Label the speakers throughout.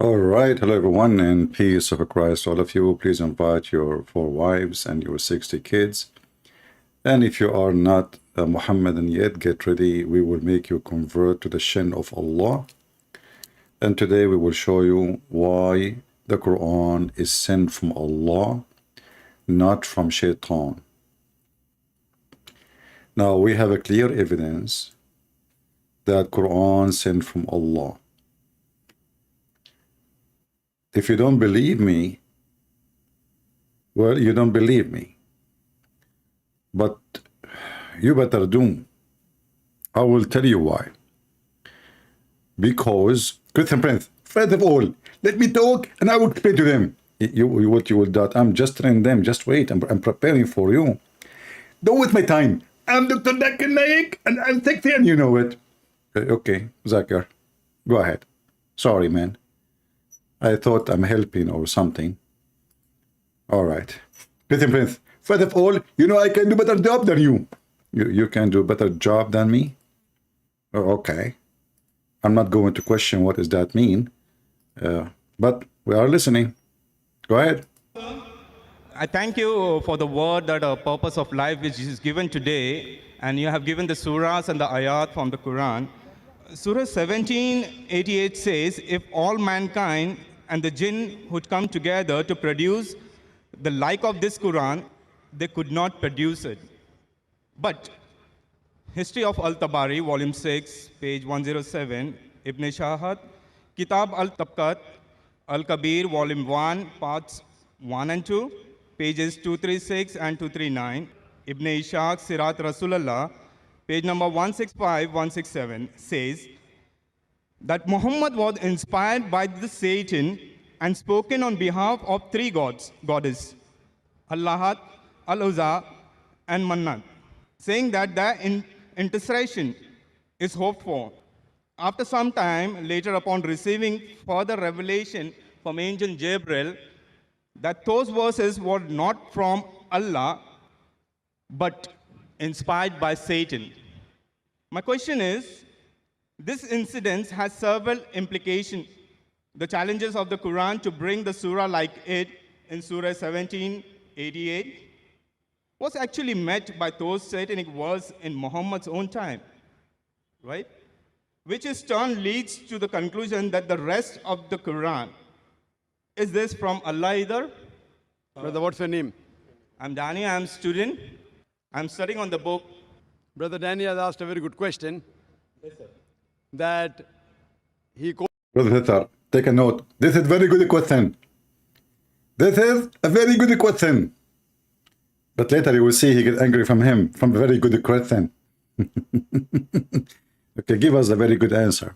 Speaker 1: All right, hello everyone, and peace of Christ, all of you. Please invite your 4 wives and your 60 kids. And if you are not a Mohammedan yet, get ready. We will make you convert to the Shin of Allah. And today we will show you why the Quran is sent from Allah, not from Shaitan. Now we have a clear evidence that Quran sent from Allah. If you don't believe me, well, you don't believe me. But you better do. I will tell you why. Because, Christian Prince, first of all, let me talk and I will explain to them. What you will do, I'm just training them, just wait, I'm preparing for you. Don't waste my time. I'm Dr. Zakir Naik and I'm sexy and you know it. Okay, Zakir, go ahead. Sorry, man. I thought I'm helping or something. All right. Christian Prince, first of all, you know I can do better job than you. You can do a better job than me? Oh, okay. I'm not going to question what does that mean. But we are listening. Go ahead.
Speaker 2: I thank you for the word that a purpose of life which is given today, and you have given the surahs and the ayat from the Quran. Surah 1788 says, if all mankind and the jinn would come together to produce the like of this Quran, they could not produce it. But History of Al-Tabari, Volume 6, page 107, Ibn Shahat, Kitab Al-Tabqat, Al-Kabir, Volume 1, parts 1 and 2, pages 236 and 239, Ibn Ishaq, Sirat Rasulullah, page number 165, 167, says that Muhammad was inspired by the Satan and spoken on behalf of 3 goddesses, Allahat, Al-Uzza, and Mannat, saying that their intercession is hoped for. After some time, later upon receiving further revelation from Angel Gabriel, that those verses were not from Allah, but inspired by Satan. My question is, this incident has several implications. The challenges of the Quran to bring the surah like it in Surah 1788 was actually met by those satanic words in Muhammad's own time, right? Which in turn leads to the conclusion that the rest of the Quran, is this from Allah either?
Speaker 3: Brother, what's your name?
Speaker 2: I'm Danny, I'm a student. I'm studying on the book.
Speaker 3: Brother Danny has asked a very good question.
Speaker 2: Yes, sir.
Speaker 3: That he
Speaker 1: Brother Hitler, take a note. This is very good question. This is a very good question. But later you will see he get angry from him, from a very good question. Okay, give us a very good answer.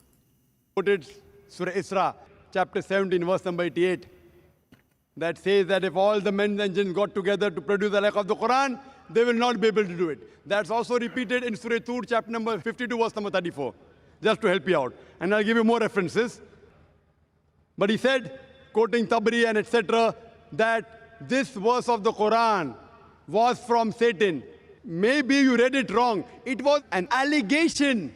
Speaker 3: quoted Surah Isra, chapter 17, verse number 88, that says that if all the men and jinns got together to produce the like of the Quran, they will not be able to do it. That's also repeated in Surah Tur, chapter number 52, verse number 34, just to help you out. And I'll give you more references. But he said, quoting Tabari and etc., that this verse of the Quran was from Satan. Maybe you read it wrong. It was an allegation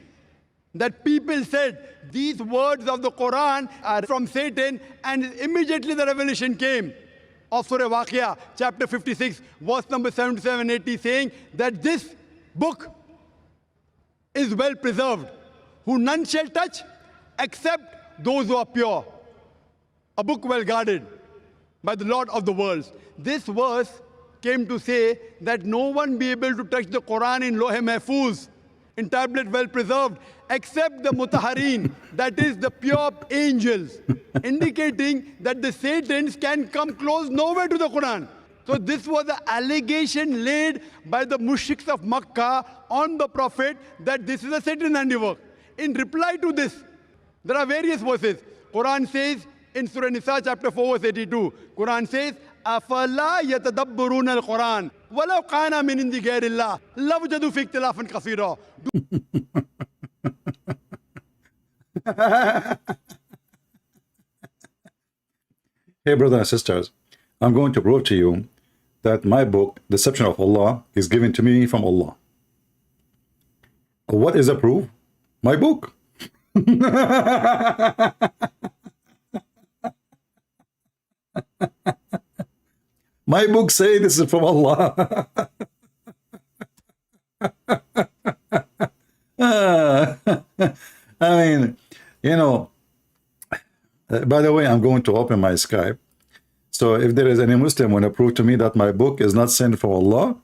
Speaker 3: that people said these words of the Quran are from Satan, and immediately the revelation came of Surah Waqia, chapter 56, verse number 77-80, saying that this book is well preserved, who none shall touch except those who are pure. A book well guarded by the Lord of the worlds. This verse came to say that no one be able to touch the Quran in Lohe Mahfuz, in tablet well preserved, except the Mutahareen, that is the pure angels, indicating that the Satans can come close nowhere to the Quran. So this was the allegation laid by the mushriks of Makkah on the Prophet that this is a Satan handiwork. In reply to this, there are various verses. Quran says in Surah Nisa chapter 4 verse 82, Quran says, أَفَلَا يَتَدَبُّرُونَ الْقُرْآنَ وَلَوْ كَانَ مِنْ عِنْدِ غَيْرِ اللَّهِ لَوَجَدُوا فِيهِ اخْتِلَافًا كَثِيرًا.
Speaker 1: Hey, brothers and sisters, I'm going to prove to you that my book, Deception of Allah, is given to me from Allah. What is the proof? My book. My book say this is from Allah. I mean, you know, by the way, I'm going to open my Skype. So if there is any Muslim want to prove to me that my book is not sent from Allah,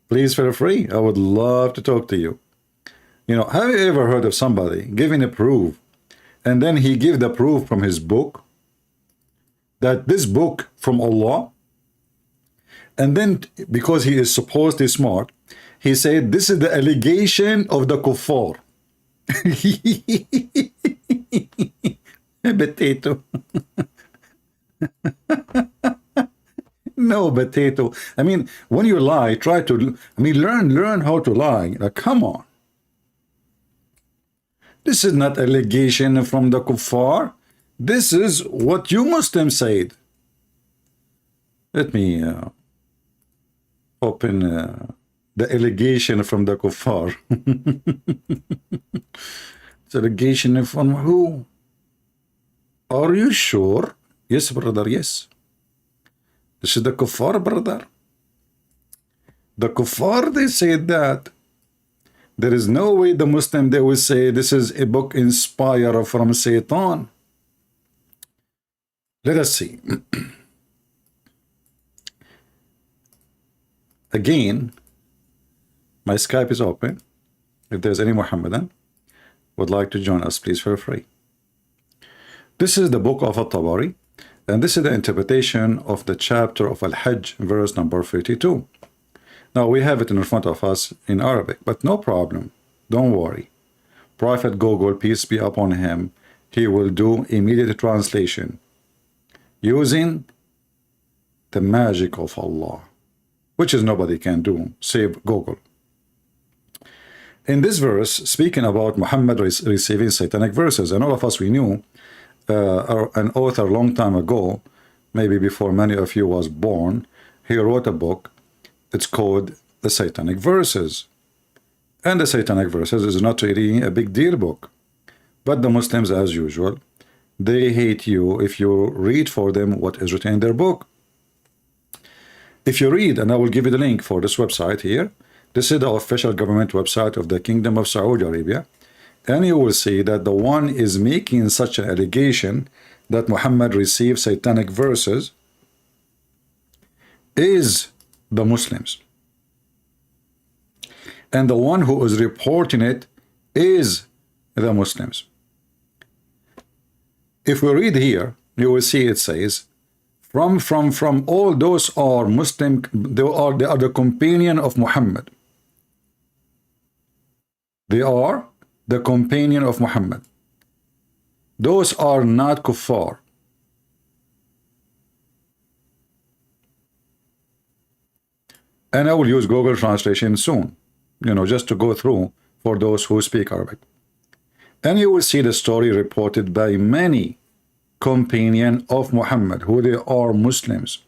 Speaker 1: please feel free. I would love to talk to you. You know, have you ever heard of somebody giving a proof and then he give the proof from his book, that this book from Allah, and then because he is supposedly smart, he said this is the allegation of the kuffar. Potato. No, potato. I mean, when you lie, try to, I mean, learn how to lie. Like, come on. This is not allegation from the kuffar. This is what you Muslims said. Let me open the allegation from the kuffar. It's allegation from who? Are you sure? Yes, brother, yes. This is the kuffar, brother. The kuffar, they said that. There is no way the Muslim, they will say this is a book inspired from Satan. Let us see. Again, my Skype is open. If there's any Mohammedan would like to join us, please feel free. This is the book of At-Tabari, and this is the interpretation of the chapter of Al-Hajj, verse number 52. Now, we have it in front of us in Arabic, but no problem. Don't worry. Prophet Google, peace be upon him, he will do immediate translation using the magic of Allah, which is nobody can do, save Google. In this verse, speaking about Muhammad receiving satanic verses, and all of us we knew an author a long time ago, maybe before many of you was born, he wrote a book. It's called the Satanic Verses. And the Satanic Verses is not really a big deal book. But the Muslims, as usual, they hate you if you read for them what is written in their book. If you read, and I will give you the link for this website here, this is the official government website of the Kingdom of Saudi Arabia, and you will see that the one is making such an allegation that Muhammad received satanic verses is the Muslims. And the one who is reporting it is the Muslims. If we read here, you will see it says, from all those are Muslim, they are the companion of Muhammad. They are the companion of Muhammad. Those are not kuffar. And I will use Google translation soon, you know, just to go through for those who speak Arabic. And you will see the story reported by many companions of Muhammad, who they are Muslims.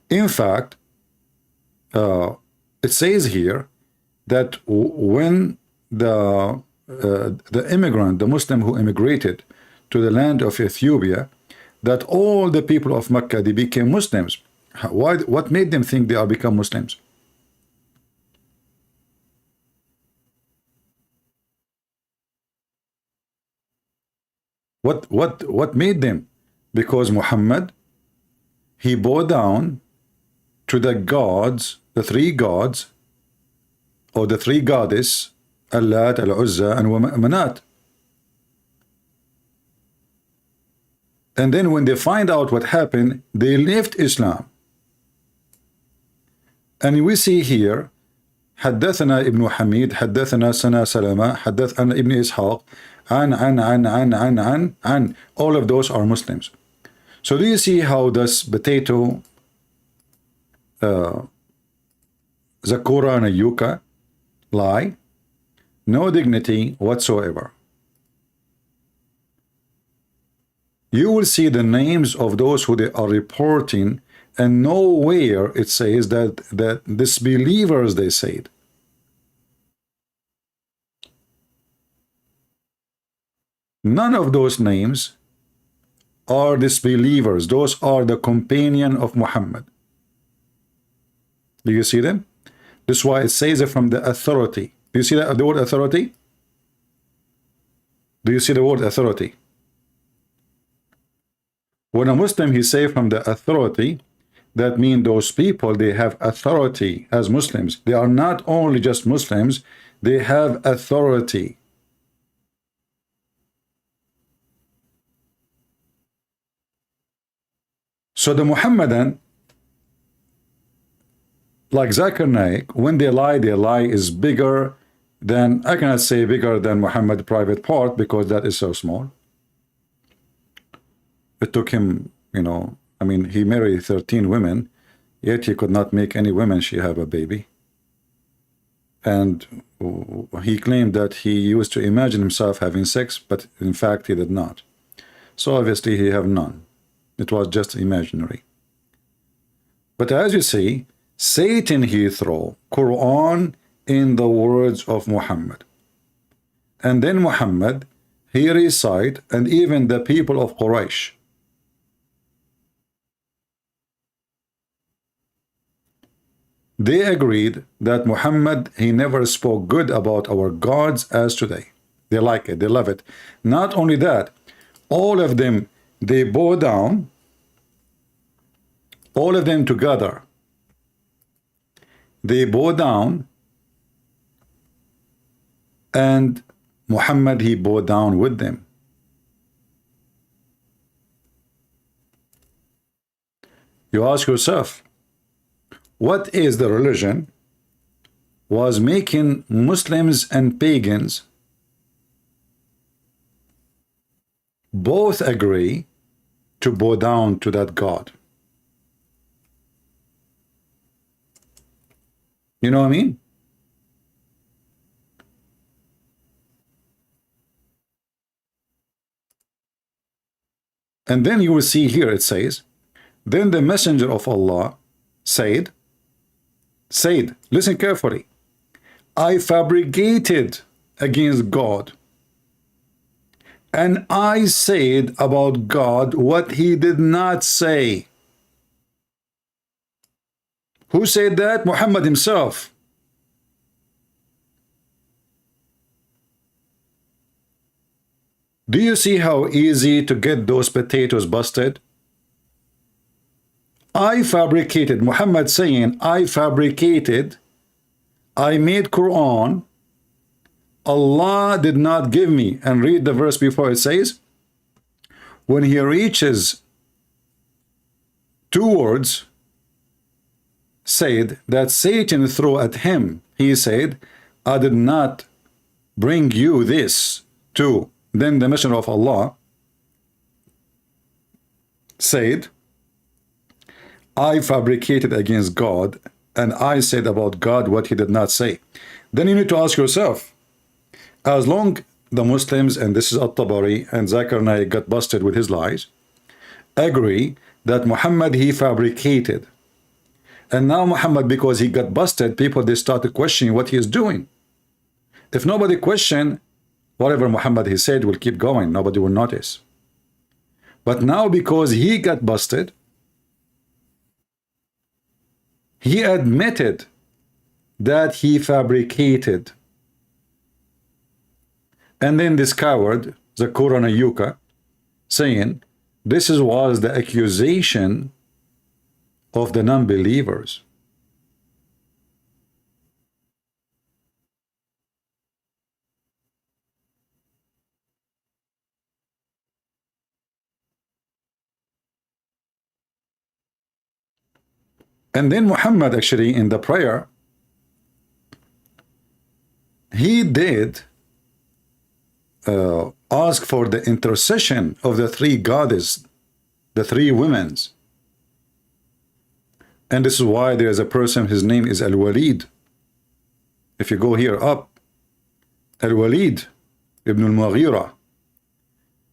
Speaker 1: In fact, it says here that when the immigrant, the Muslim who immigrated to the land of Ethiopia, that all the people of Mecca, they became Muslims. Why? What made them think they are become Muslims? What made them? Because Muhammad, he bowed down to the gods, the three gods, or the three goddess, Allat, Al-Uzza, and Manat. And then when they find out what happened, they left Islam. And we see here, حدثنا ابن حميد, حدثنا سنة سلمة, حدثنا ابن إسحاق, عن. All of those are Muslims. So do you see how this potato, Zakura and Yuka, lie? No dignity whatsoever. You will see the names of those who they are reporting, and nowhere it says that disbelievers, they said. None of those names are disbelievers. Those are the companion of Muhammad. Do you see them? This is why it says it from the authority. Do you see that, the word authority? Do you see the word authority? When a Muslim, he say from the authority, that means those people, they have authority as Muslims. They are not only just Muslims, they have authority. So the Muhammadan, like Zakir Naik, when they lie, their lie is bigger than, I cannot say bigger than Muhammad's private part because that is so small. It took him, you know, I mean, he married 13 women, yet he could not make any women she have a baby. And he claimed that he used to imagine himself having sex, but in fact he did not. So obviously he have none. It was just imaginary. But as you see, Satan he throw Quran in the words of Muhammad. And then Muhammad, he recite, and even the people of Quraysh, they agreed that Muhammad, he never spoke good about our gods as today. They like it, they love it. Not only that, all of them, they bow down, all of them together. They bow down, and Muhammad, he bowed down with them. You ask yourself, what is the religion was making Muslims and pagans both agree to bow down to that God? You know what I mean? And then you will see here it says, then the messenger of Allah said, listen carefully, I fabricated against God, and I said about God what he did not say. Who said that? Muhammad himself. Do you see how easy to get those potatoes busted? I fabricated, Muhammad saying, I fabricated, I made Quran, Allah did not give me. And read the verse before, it says, when he reaches two words, said that Satan threw at him, he said, I did not bring you this too. Then the messenger of Allah said, I fabricated against God, and I said about God what he did not say. Then you need to ask yourself, as long the Muslims, and this is At-Tabari and Zakir Naik got busted with his lies, agree that Muhammad he fabricated. And now Muhammad, because he got busted, people, they started questioning what he is doing. If nobody question, whatever Muhammad he said will keep going. Nobody will notice. But now because he got busted, he admitted that he fabricated. And then this coward, Zakir Naik, saying, this was the accusation of the non-believers. And then Muhammad actually in the prayer, he did ask for the intercession of the three goddesses, the three women's. And this is why there is a person, his name is Al-Walid. If you go here up, Al-Walid ibn al-Mughira,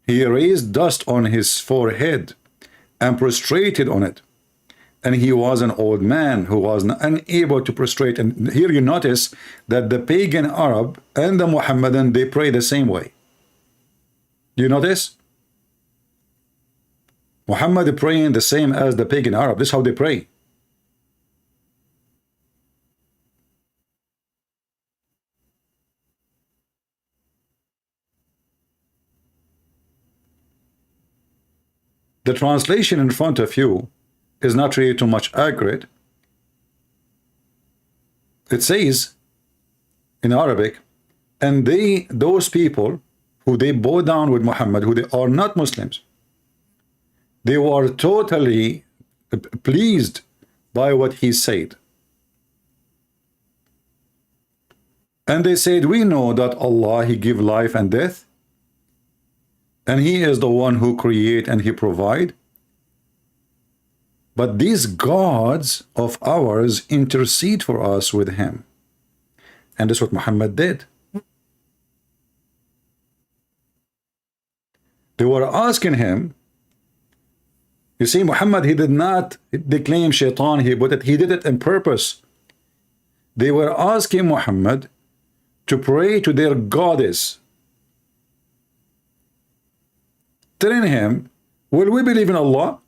Speaker 1: he raised dust on his forehead and prostrated on it. And he was an old man who was unable to prostrate. And here you notice that the pagan Arab and the Muhammadan, they pray the same way. Do you notice? Muhammad praying the same as the pagan Arab. This is how they pray. The translation in front of you is not really too much accurate. It says in Arabic, and those people who they bow down with Muhammad, who they are not Muslims, they were totally pleased by what he said. And they said, we know that Allah, He give life and death, and He is the one who create and He provide. But these gods of ours intercede for us with Him. And that's what Muhammad did. They were asking him, you see, Muhammad, he did not declaim shaitan, he did it on purpose. They were asking Muhammad to pray to their goddess, telling him, will we believe in Allah?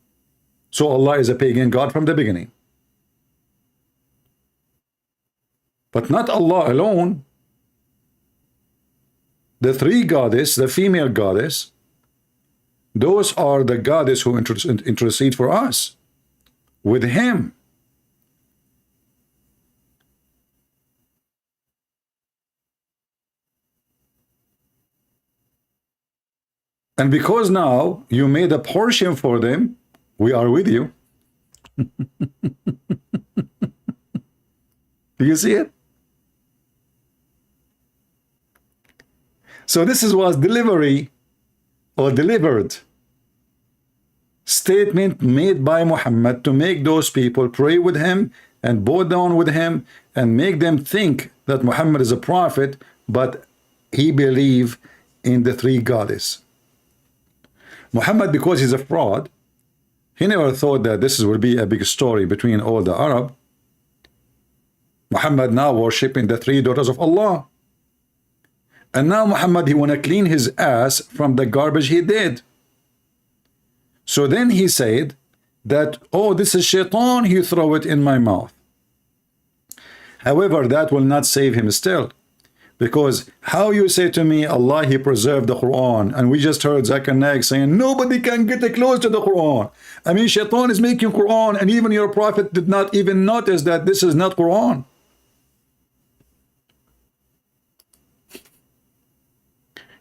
Speaker 1: So Allah is a pagan god from the beginning. But not Allah alone. The three goddess, the female goddess, those are the goddess who intercede for us with Him. And because now you made a portion for them, we are with you. Do you see it? So this was delivery or delivered statement made by Muhammad to make those people pray with him and bow down with him and make them think that Muhammad is a prophet, but he believed in the three goddesses. Muhammad, because he's a fraud, he never thought that this will be a big story between all the Arab. Muhammad now worshipping the three daughters of Allah. And now Muhammad, he want to clean his ass from the garbage he did. So then he said that, oh, this is shaitan, he throw it in my mouth. However, that will not save him still. Because how you say to me, Allah, He preserved the Quran, and we just heard Zakir Naik saying, nobody can get close to the Quran. I mean, shaitan is making Quran, and even your prophet did not even notice that this is not Quran.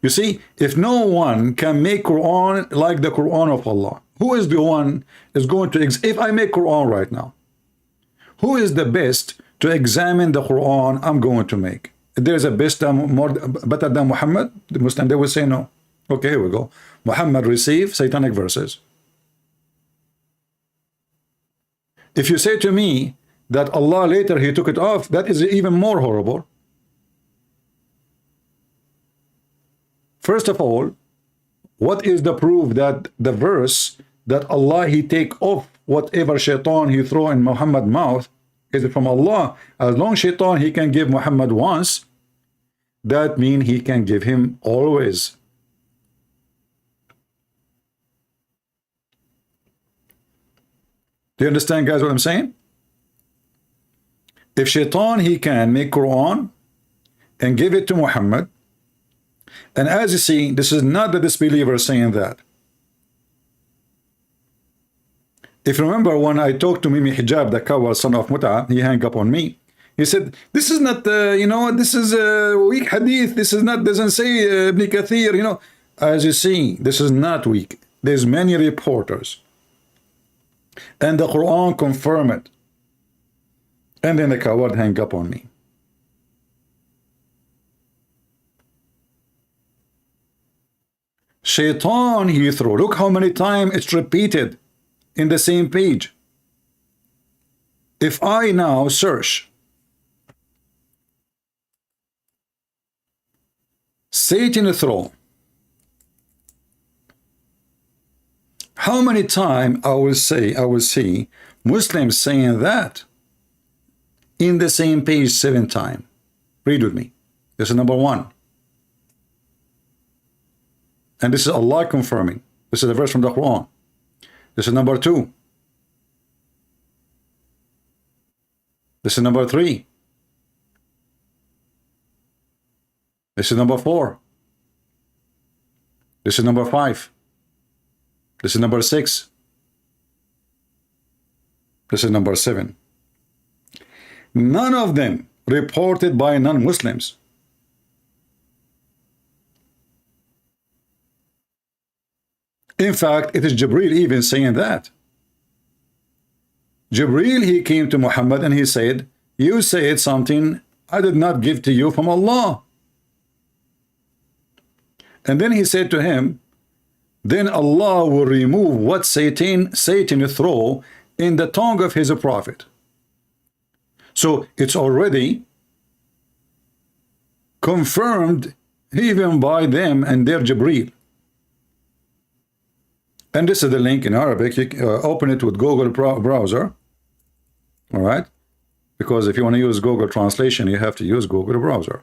Speaker 1: You see, if no one can make Quran like the Quran of Allah, who is the one is going to, if I make Quran right now, who is the best to examine the Quran I'm going to make? If there's a best better than Muhammad, the Muslim, they will say no. Okay, here we go. Muhammad received satanic verses. If you say to me that Allah later He took it off, that is even more horrible. First of all, what is the proof that the verse that Allah He take off whatever shaitan He throw in Muhammad's mouth is it from Allah? As long as shaitan He can give Muhammad once, that means He can give him always. Do you understand, guys, what I'm saying? If shaitan he can make Quran and give it to Muhammad, and as you see, this is not the disbeliever saying that. If you remember when I talked to Mimi Hijab, the coward son of Mut'a, he hung up on me. He said, this is not, this is a weak hadith. This is not, doesn't say Ibn Kathir, As you see, this is not weak. There's many reporters. And the Quran confirm it. And then the coward hang up on me. Shaitan he threw. Look how many times it's repeated in the same page. If I now search Satan throw, how many times I will see Muslims saying that in the same page 7 times. Read with me. This is number 1. And this is Allah confirming. This is a verse from the Quran. This is number 2. This is number 3. This is number 4. This is number 5. This is number 6. This is number 7. None of them reported by non-Muslims. In fact, it is Jibreel even saying that. Jibreel, he came to Muhammad and he said, you said something I did not give to you from Allah. And then he said to him, then Allah will remove what Satan throw in the tongue of his prophet. So it's already confirmed even by them and their Jibreel. And this is the link in Arabic. You can, open it with Google browser. All right? Because if you want to use Google translation, you have to use Google browser,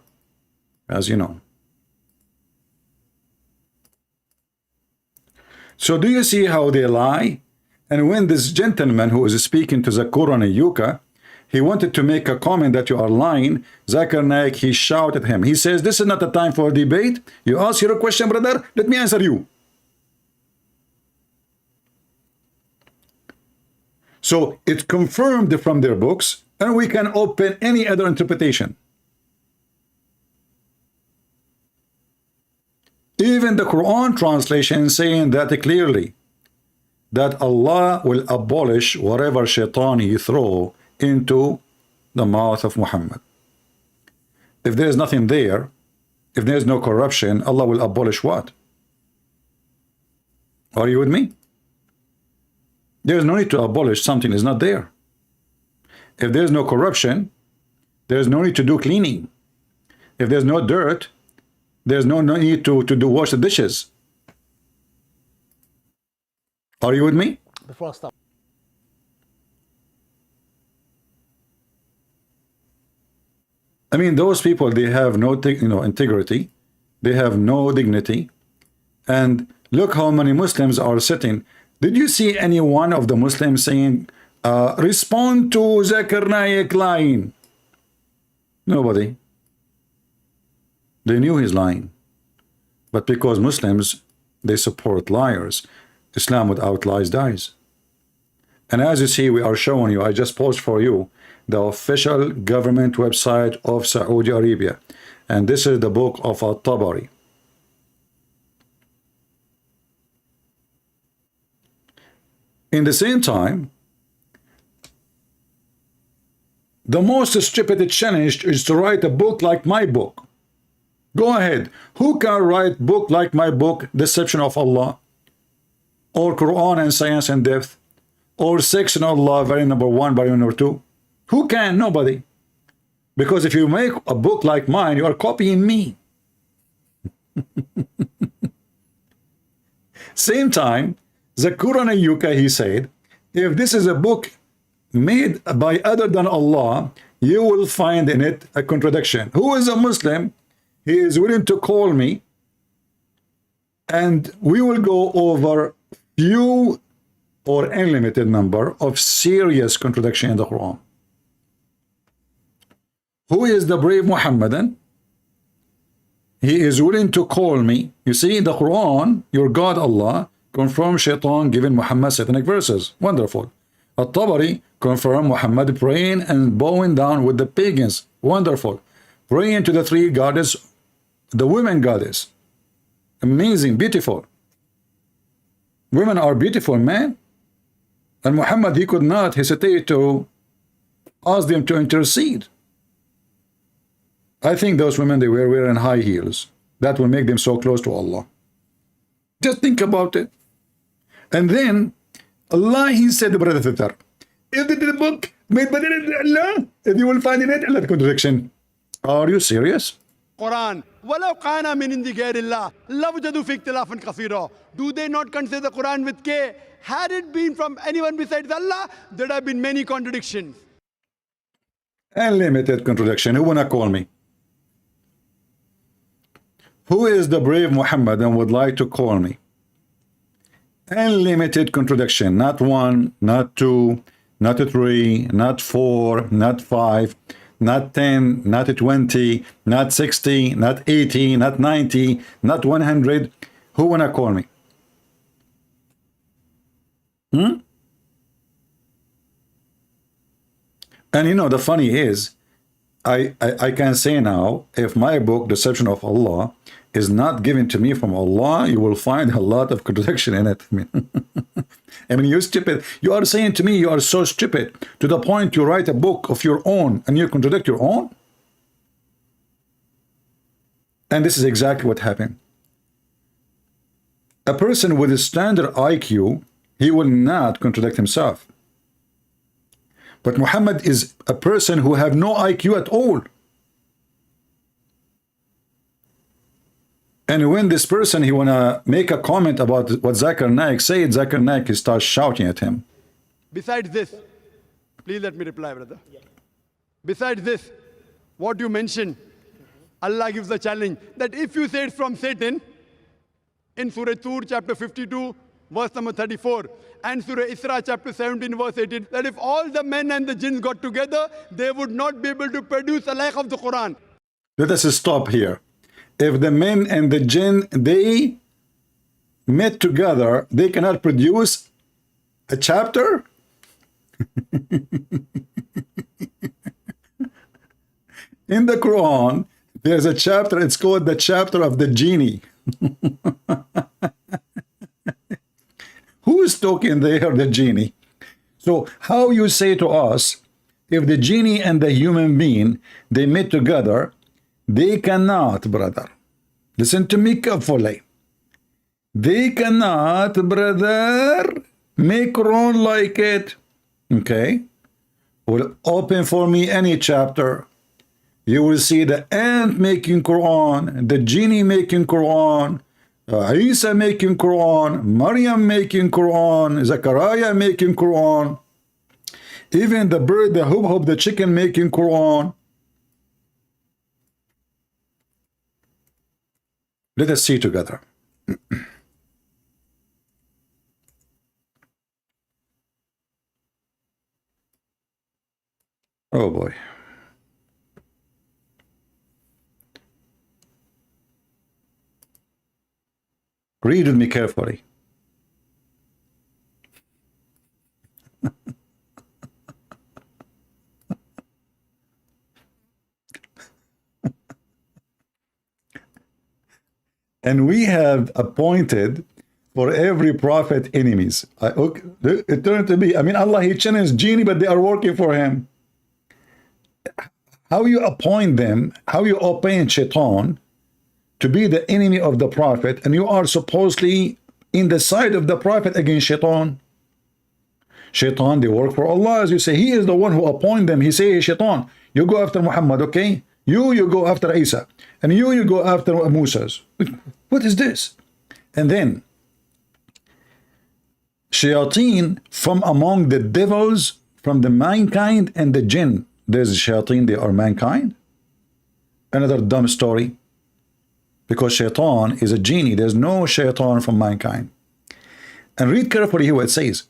Speaker 1: as you know. So do you see how they lie? And when this gentleman who is speaking to Zakir Naik, he wanted to make a comment that you are lying, Zakir Naik, he shouted at him. He says, this is not a time for debate. You ask your question, brother, let me answer you. So it's confirmed from their books, and we can open any other interpretation. Even the Quran translation saying that clearly, that Allah will abolish whatever shaitan he throw into the mouth of Muhammad. If there is nothing there, if there is no corruption, Allah will abolish what? Are you with me? There is no need to abolish something is not there. If there is no corruption, there is no need to do cleaning. If there's no dirt, there's no need to wash the dishes. Are you with me?
Speaker 4: Before I stop.
Speaker 1: I mean, those people, they have no integrity. They have no dignity. And look how many Muslims are sitting. Did you see any one of the Muslims saying, respond to Zakir Naik lying? Nobody. They knew he's lying. But because Muslims, they support liars, Islam without lies dies. And as you see, we are showing you, I just posted for you, the official government website of Saudi Arabia. And this is the book of At-Tabari. In the same time, the most stupid challenge is to write a book like my book. Go ahead. Who can write book like my book, Deception of Allah, or Quran and Science and Depth, or Sex in Allah, volume number 1, volume number 2? Who can? Nobody. Because if you make a book like mine, you are copying me. Same time, Zakir Naik, he said, if this is a book made by other than Allah, you will find in it a contradiction. Who is a Muslim? He is willing to call me, and we will go over few or unlimited number of serious contradiction in the Quran. Who is the brave Muhammadan? He is willing to call me. You see, in the Quran, your God Allah confirm shaitan giving Muhammad satanic verses. Wonderful. At-Tabari confirm Muhammad praying and bowing down with the pagans. Wonderful. Praying to the 3 goddess, the women goddess. Amazing, beautiful. Women are beautiful, man. And Muhammad, he could not hesitate to ask them to intercede. I think those women, they were wearing high heels. That will make them so close to Allah. Just think about it. And then Allah, he said, brother sister, if the book made by Allah, if you will find in it Allah contradiction. Are you serious?
Speaker 3: Quran. وَلَوْ قَانَ مِنْ عِنْدِ غَيْرِ اللَّهِ لَوْجَدُوا فِي اخْتِلَافًا كَثِيرًا. Do they not consider the Quran with K? Had it been from anyone besides Allah, there have been many contradictions.
Speaker 1: Unlimited contradiction. Who wanna call me? Who is the brave Muhammad and would like to call me? Unlimited contradiction. Not one, not two, not three, not four, not five, not 10, not 20, not 60, not 80, not 90, not 100. Who wanna call me? And you know, the funny is, I can say now, if my book, Deception of Allah, is not given to me from Allah, you will find a lot of contradiction in it. I mean, you're stupid. You are saying to me, you are so stupid to the point you write a book of your own and you contradict your own? And this is exactly what happened. A person with a standard IQ, he will not contradict himself. But Muhammad is a person who have no IQ at all. And when this person, he wanna make a comment about what Zakir Naik said, Zakir Naik starts shouting at him.
Speaker 3: Besides this, please let me reply, brother. Besides this, what you mentioned, Allah gives the challenge that if you say it's from Satan, in Surah Tur, chapter 52, verse number 34, and Surah Isra, chapter 17, verse 18, that if all the men and the jinns got together, they would not be able to produce a like of the Quran.
Speaker 1: Let us stop here. If the men and the jinn, they met together, they cannot produce a chapter? In the Quran, there's a chapter, it's called the chapter of the genie. Who is talking there? The genie. So how you say to us, if the genie and the human being, they met together, they cannot, brother. Listen to me carefully. They cannot, brother, make Quran like it. Okay? Well, open for me any chapter. You will see the ant making Quran, the genie making Quran, Isa making Quran, Maryam making Quran, Zachariah making Quran, even the bird, the hub, the chicken making Quran. Let us see together. Oh boy. Read with me carefully. And we have appointed for every prophet enemies. It turned to be, I mean, Allah, he challenged genie, but they are working for him. How you appoint them, how you appoint shaitan to be the enemy of the prophet, and you are supposedly in the side of the prophet against shaitan. Shaitan, they work for Allah, as you say. He is the one who appoint them. He say, hey, shaitan, you go after Muhammad, okay? You go after Isa. And you go after Musa's. What is this? And then, shayateen from among the devils, from the mankind and the jinn. There's shayateen, they are mankind. Another dumb story. Because shaitan is a genie. There's no shaitan from mankind. And read carefully here what it says.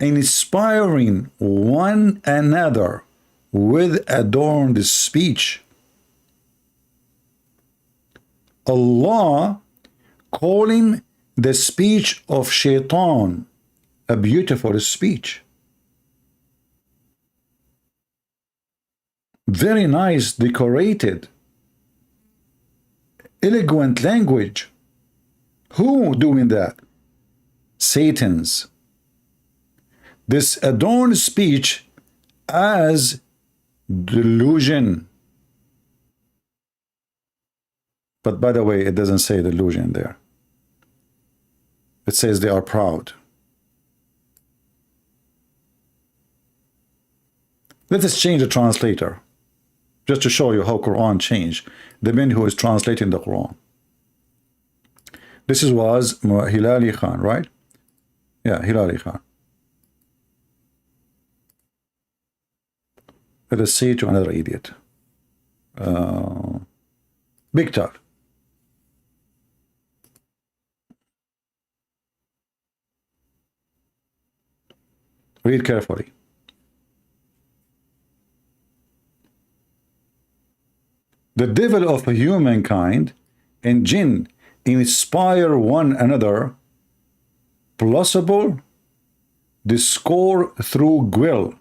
Speaker 1: Inspiring one another with adorned speech. Allah calling the speech of shaitan a beautiful speech. Very nice, decorated, eloquent language. Who doing that? Satan's. This adorned speech as delusion. But by the way, it doesn't say delusion there. It says they are proud. Let us change the translator, just to show you how Quran changed. The man who is translating the Quran. This was Hilali Khan, right? Yeah, Hilali Khan. Let us say to another idiot. Big talk. Read carefully. The devil of humankind and jinn inspire one another, plausible discord through guile.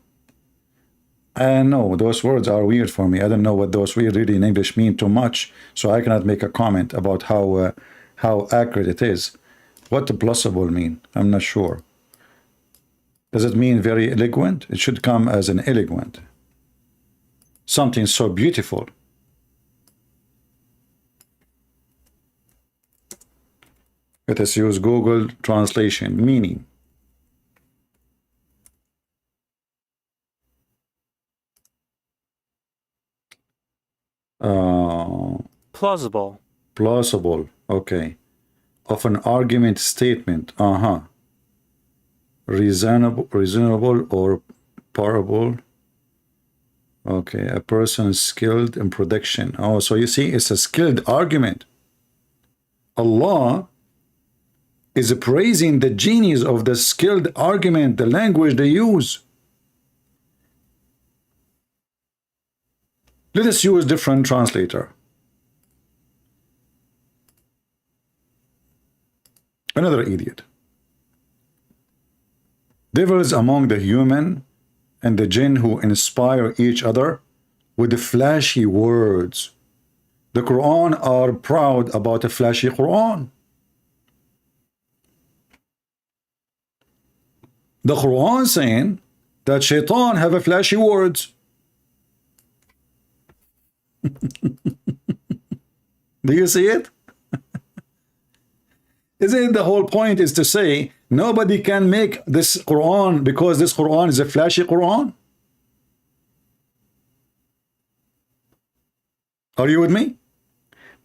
Speaker 1: I know those words are weird for me. I don't know what those weird really in English mean too much, so I cannot make a comment about how accurate it is. What the plausible mean? I'm not sure. Does it mean very eloquent? It should come as an eloquent. Something so beautiful. Let us use Google translation. Meaning.
Speaker 4: Plausible.
Speaker 1: Plausible. Okay. Of an argument statement. Reasonable or parable. Okay. A person skilled in prediction. Oh, so you see, it's a skilled argument. Allah is praising the genius of the skilled argument, the language they use. Let us use different translator. Another idiot. Devils among the human and the jinn who inspire each other with the flashy words. The Quran are proud about a flashy Quran. The Quran saying that shaitan have a flashy words. Do you see it? Isn't it the whole point is to say nobody can make this Quran because this Quran is a flashy Quran? Are you with me?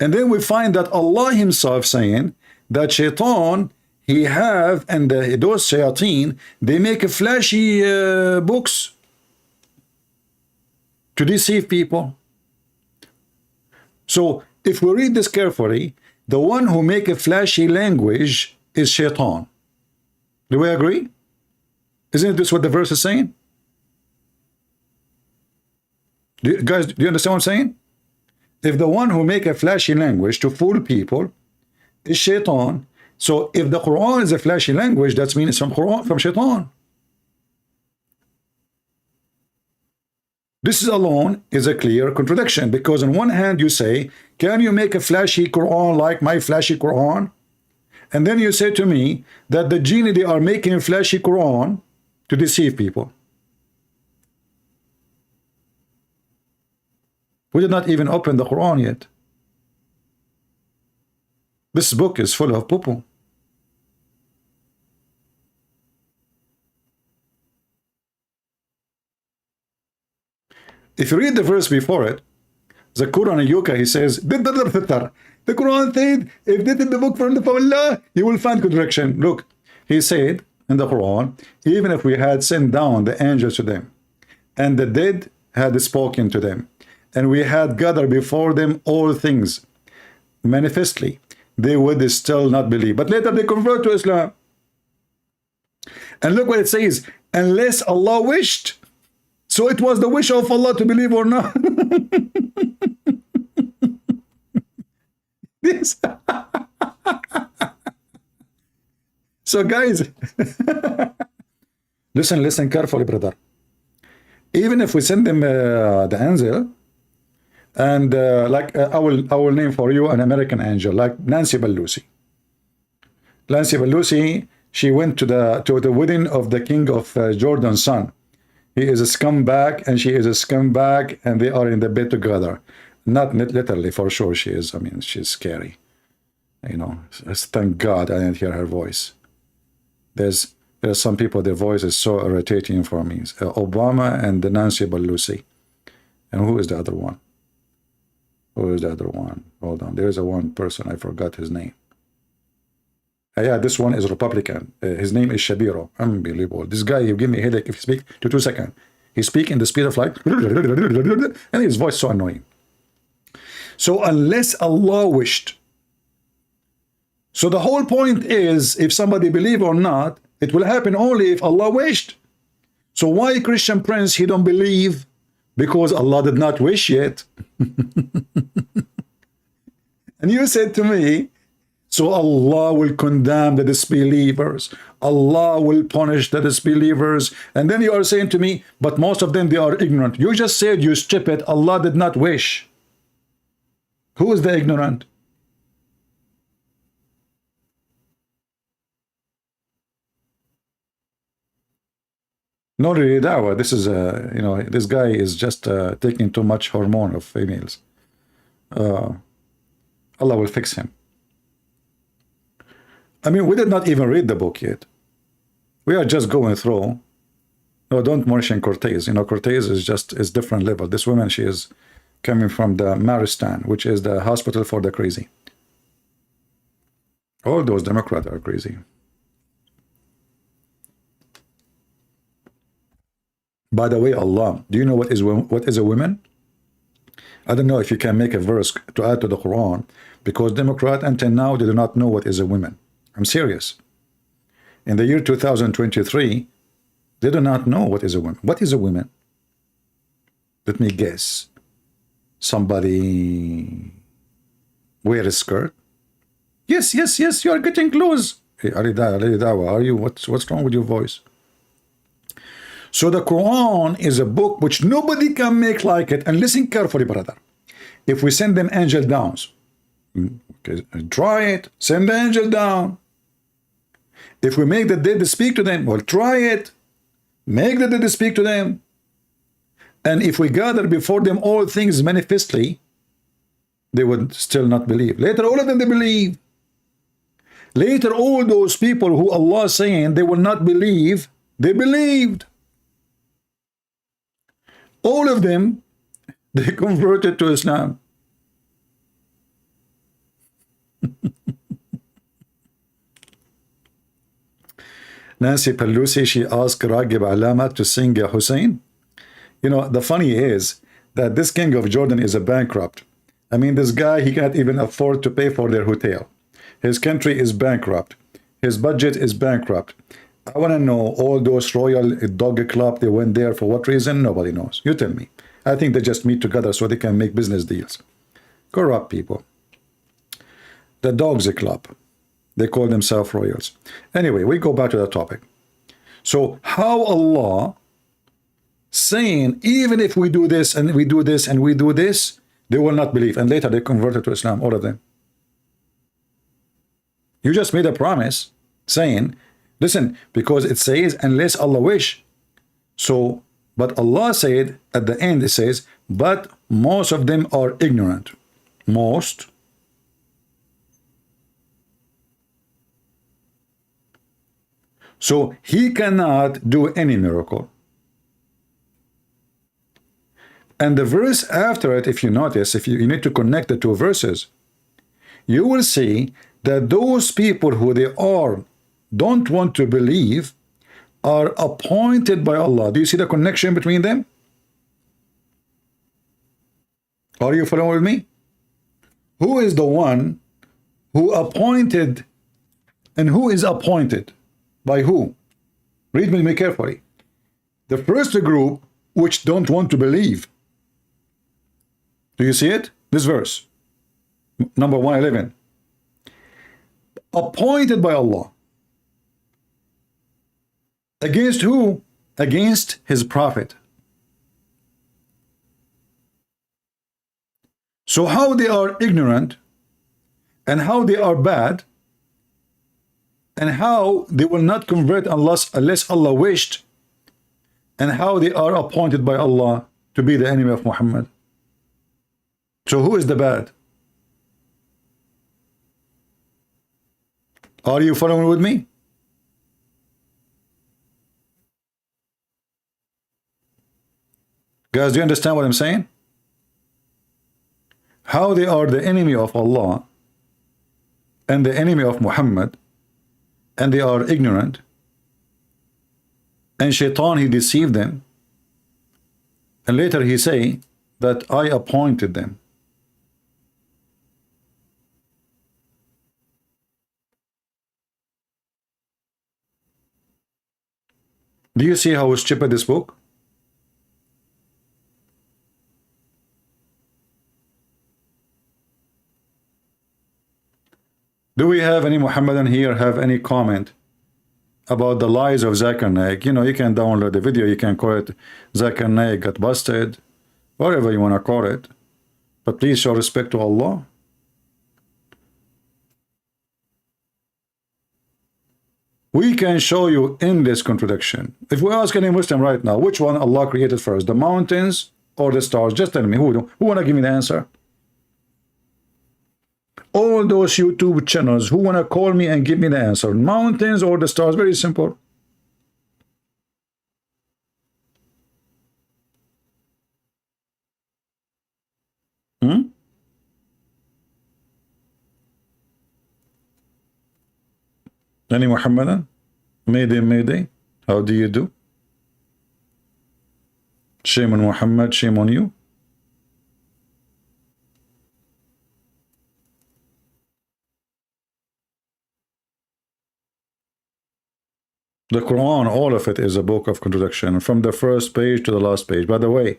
Speaker 1: And then we find that Allah himself saying that shaitan he have, and those shayateen, they make a flashy books to deceive people. So if we read this carefully, the one who make a flashy language is shaitan. Do we agree? Isn't this what the verse is saying? Guys, do you understand what I'm saying? If the one who make a flashy language to fool people is shaitan, so if the Quran is a flashy language, that means it's from Quran, from shaitan. This is alone is a clear contradiction, because on one hand you say, can you make a flashy Quran like my flashy Quran? And then you say to me that the jinn, they are making a flashy Quran to deceive people. We did not even open the Quran yet. This book is full of poo-poo. If you read the verse before it, Zakir Naik, he says, the Quran said, if this is the book from Allah, you will find contradiction. Look, he said in the Quran, even if we had sent down the angels to them, and the dead had spoken to them, and we had gathered before them all things, manifestly, they would still not believe. But later they convert to Islam. And look what it says, unless Allah wished. So it was the wish of Allah to believe or not. This. So guys, listen carefully, brother. Even if we send them the angel, and I will name for you an American angel like Nancy Pelosi. Nancy Pelosi, she went to the wedding of the king of Jordan's son. He is a scumbag and she is a scumbag, and they are in the bed together. Not literally, for sure she is. I mean, she's scary. You know, thank God I didn't hear her voice. There's some people, their voice is so irritating for me. Obama and Nancy Pelosi. And who is the other one? Who is the other one? Hold on. There's a one person. I forgot his name. Yeah, this one is Republican. His name is Shabiro. Unbelievable. This guy, you give me a headache if you speak to 2 seconds. He speak in the speed of light, and his voice so annoying. So unless Allah wished. So the whole point is, if somebody believe or not, it will happen only if Allah wished. So why Christian Prince, he don't believe? Because Allah did not wish yet. And you said to me, so Allah will condemn the disbelievers. Allah will punish the disbelievers. And then you are saying to me, but most of them, they are ignorant. You just said, you stupid, Allah did not wish. Who is the ignorant? Not really Dawah. This is you know, this guy is just taking too much hormone of females. Allah will fix him. I mean, we did not even read the book yet. We are just going through. No, don't mention Cortez. You know, Cortez is different level. This woman, she is coming from the Maristan, which is the hospital for the crazy. All those Democrats are crazy. By the way, Allah, do you know what is a woman? I don't know if you can make a verse to add to the Quran, because Democrat until now they do not know what is a woman. I'm serious. In the year 2023, they do not know what is a woman. What is a woman? Let me guess. Somebody wear a skirt? Yes, yes, yes, you are getting close. Hey, Dawah, are you? What's wrong with your voice? So the Quran is a book which nobody can make like it. And listen carefully, brother. If we send them angel downs, okay, try it, send the angel down. If we make the dead speak to them, well, try it. Make the dead speak to them. And if we gather before them all things manifestly, they would still not believe. Later, all of them, they believe. Later, all those people who Allah is saying they will not believe, they believed. All of them, they converted to Islam. Nancy Pelosi, she asked Ragib Alama to sing Hussein. You know, the funny is that this king of Jordan is a bankrupt. I mean, this guy, he can't even afford to pay for their hotel. His country is bankrupt. His budget is bankrupt. I want to know, all those royal dog club, they went there for what reason? Nobody knows. You tell me. I think they just meet together so they can make business deals. Corrupt people. The dogs club. They call themselves royals. Anyway, we go back to the topic. So how Allah saying, even if we do this and we do this and we do this, they will not believe. And later they converted to Islam, all of them. You just made a promise saying, listen, because it says, unless Allah wish. So, but Allah said, at the end it says, but most of them are ignorant. Most. So he cannot do any miracle. And the verse after it, if you notice, if you need to connect the two verses, you will see that those people who they are don't want to believe are appointed by Allah. Do you see the connection between them? Are you following with me? Who is the one who appointed, and who is appointed? By who? Read me carefully. The first group which don't want to believe. Do you see it? This verse. Number 111. Appointed by Allah. Against who? Against his prophet. So how they are ignorant, and how they are bad, and how they will not convert unless Allah wished, and how they are appointed by Allah to be the enemy of Muhammad. So who is the bad? Are you following with me? Guys, do you understand what I'm saying? How they are the enemy of Allah and the enemy of Muhammad, and they are ignorant, and Shaitan, he deceived them, and later he say that I appointed them. Do you see how stupid this book? Do we have any Muhammadan here have any comment about the lies of Zakir Naik? You know, you can download the video, you can call it Zakir Naik got busted, whatever you want to call it. But please show respect to Allah. We can show you endless contradiction. If we ask any Muslim right now, which one Allah created first, the mountains or the stars? Just tell me, who want to give me the answer? All those YouTube channels, who want to call me and give me the answer? Mountains or the stars? Very simple. Any Muhammadan? Mayday, Mayday. How do you do? Shame on Muhammad, shame on you. The Quran, all of it is a book of contradiction, from the first page to the last page. By the way,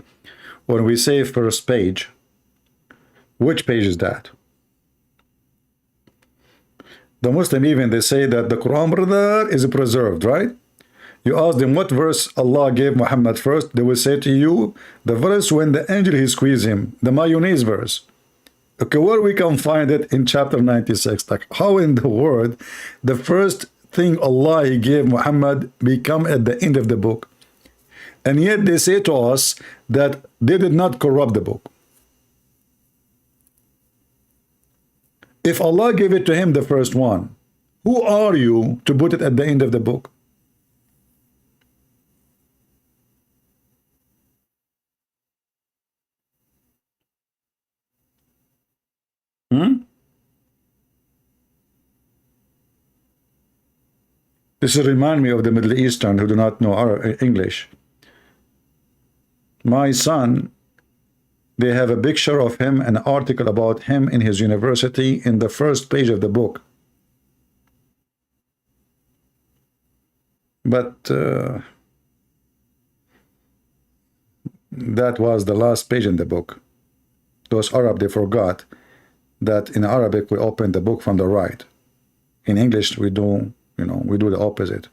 Speaker 1: when we say first page, which page is that? The Muslim even, they say that the Quran, brother, is preserved, right? You ask them what verse Allah gave Muhammad first, they will say to you, the verse when the angel he squeezed him, the mayonnaise verse. Okay, where we can find it in chapter 96? Like, how in the world the first thing Allah he gave Muhammad become at the end of the book? And yet they say to us that they did not corrupt the book. If Allah gave it to him, the first one, who are you to put it at the end of the book? This reminds me of the Middle Eastern who do not know English. My son, they have a picture of him, an article about him in his university in the first page of the book. But that was the last page in the book. Those Arab, they forgot that in Arabic we open the book from the right. In English we do, we do the opposite.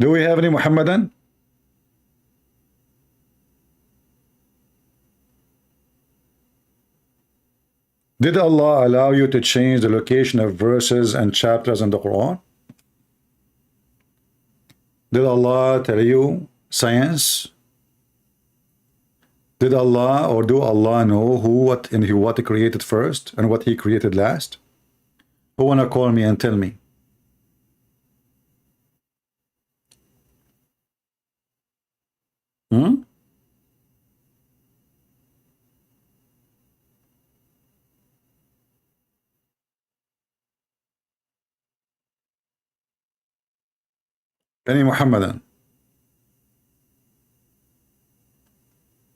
Speaker 1: Do we have any Muhammadan? Did Allah allow you to change the location of verses and chapters in the Quran? Did Allah tell you science? Did Allah or do Allah know what he created first and what he created last? Who wanna call me and tell me? Any Muhammadan?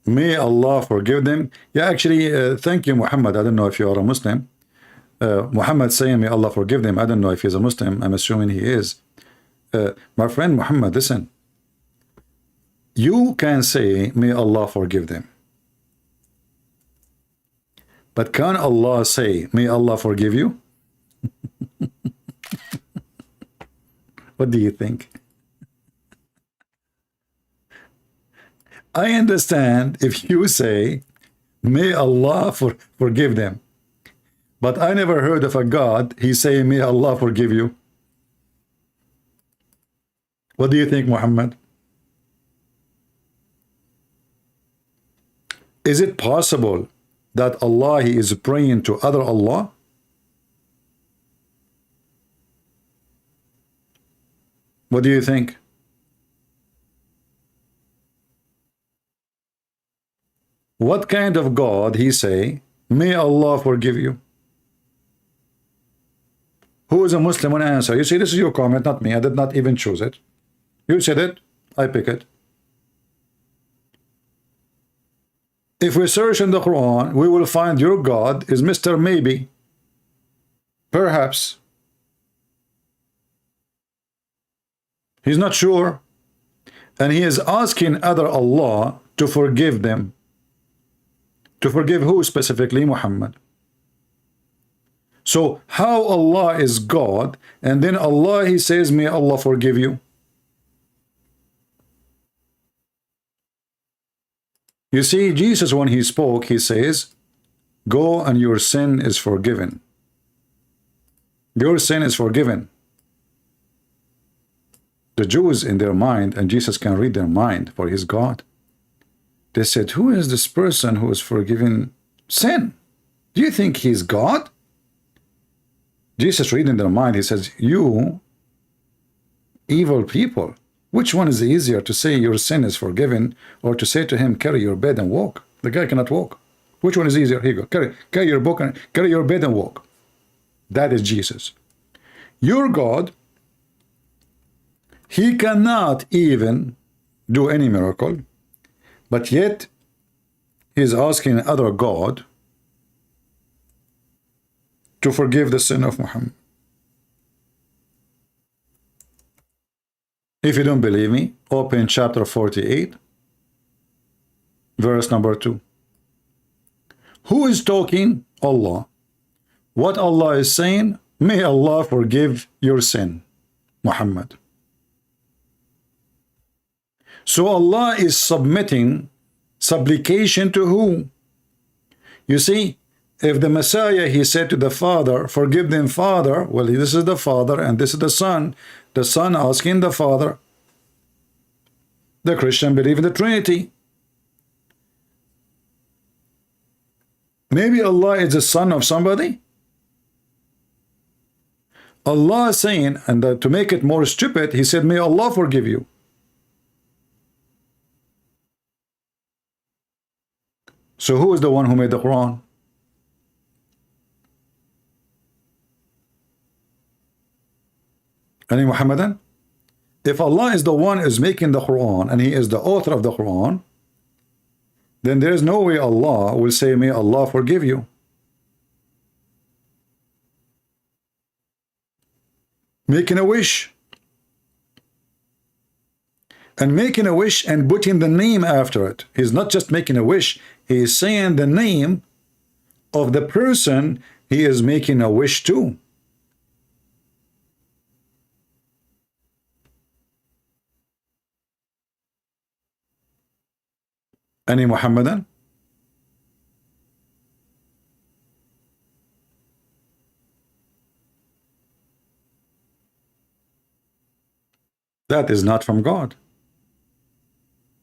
Speaker 1: May Allah forgive them. Yeah, actually, thank you, Muhammad. I don't know if you are a Muslim. Muhammad saying, may Allah forgive them. I don't know if he's a Muslim. I'm assuming he is. My friend Muhammad, listen. You can say, may Allah forgive them. But can Allah say, may Allah forgive you? What do you think? I understand if you say, may Allah forgive them. But I never heard of a God, he say, may Allah forgive you. What do you think, Muhammad? Is it possible that Allah, he is praying to other Allah? What do you think? What kind of God he say, may Allah forgive you? Who is a Muslim on answer? You see, this is your comment, not me. I did not even choose it. You said it, I pick it. If we search in the Quran, we will find your God is Mr. Maybe. Perhaps. He's not sure. And he is asking other Allah to forgive them. To forgive who specifically? Muhammad. So how Allah is God, and then Allah, he says, may Allah forgive you? You see, Jesus, when he spoke, he says, go and your sin is forgiven. Your sin is forgiven. The Jews in their mind, and Jesus can read their mind, for his God, they said, who is this person who is forgiving sin? Do you think he's God? Jesus read in their mind, he says, you evil people, which one is easier, to say your sin is forgiven, or to say to him, carry your bed and walk? The guy cannot walk. Which one is easier? Here you go. Carry your book and carry your bed and walk. That is Jesus. Your God, he cannot even do any miracle, but yet he is asking other God to forgive the sin of Muhammad. If you don't believe me, open chapter 48, verse number 2. Who is talking? Allah. What Allah is saying? May Allah forgive your sin, Muhammad. So Allah is submitting supplication to who? You see, if the Messiah, he said to the Father, forgive them, Father, well, this is the Father and this is the Son asking the Father. The Christian believe in the Trinity. Maybe Allah is the son of somebody. Allah is saying, and to make it more stupid, he said, may Allah forgive you. So who is the one who made the Quran? Any Muhammadan? If Allah is the one who is making the Quran and he is the author of the Quran, then there is no way Allah will say, may Allah forgive you. Making a wish. And making a wish and putting the name after it. He's not just making a wish, he is saying the name of the person he is making a wish to. Any Muhammadan? That is not from God.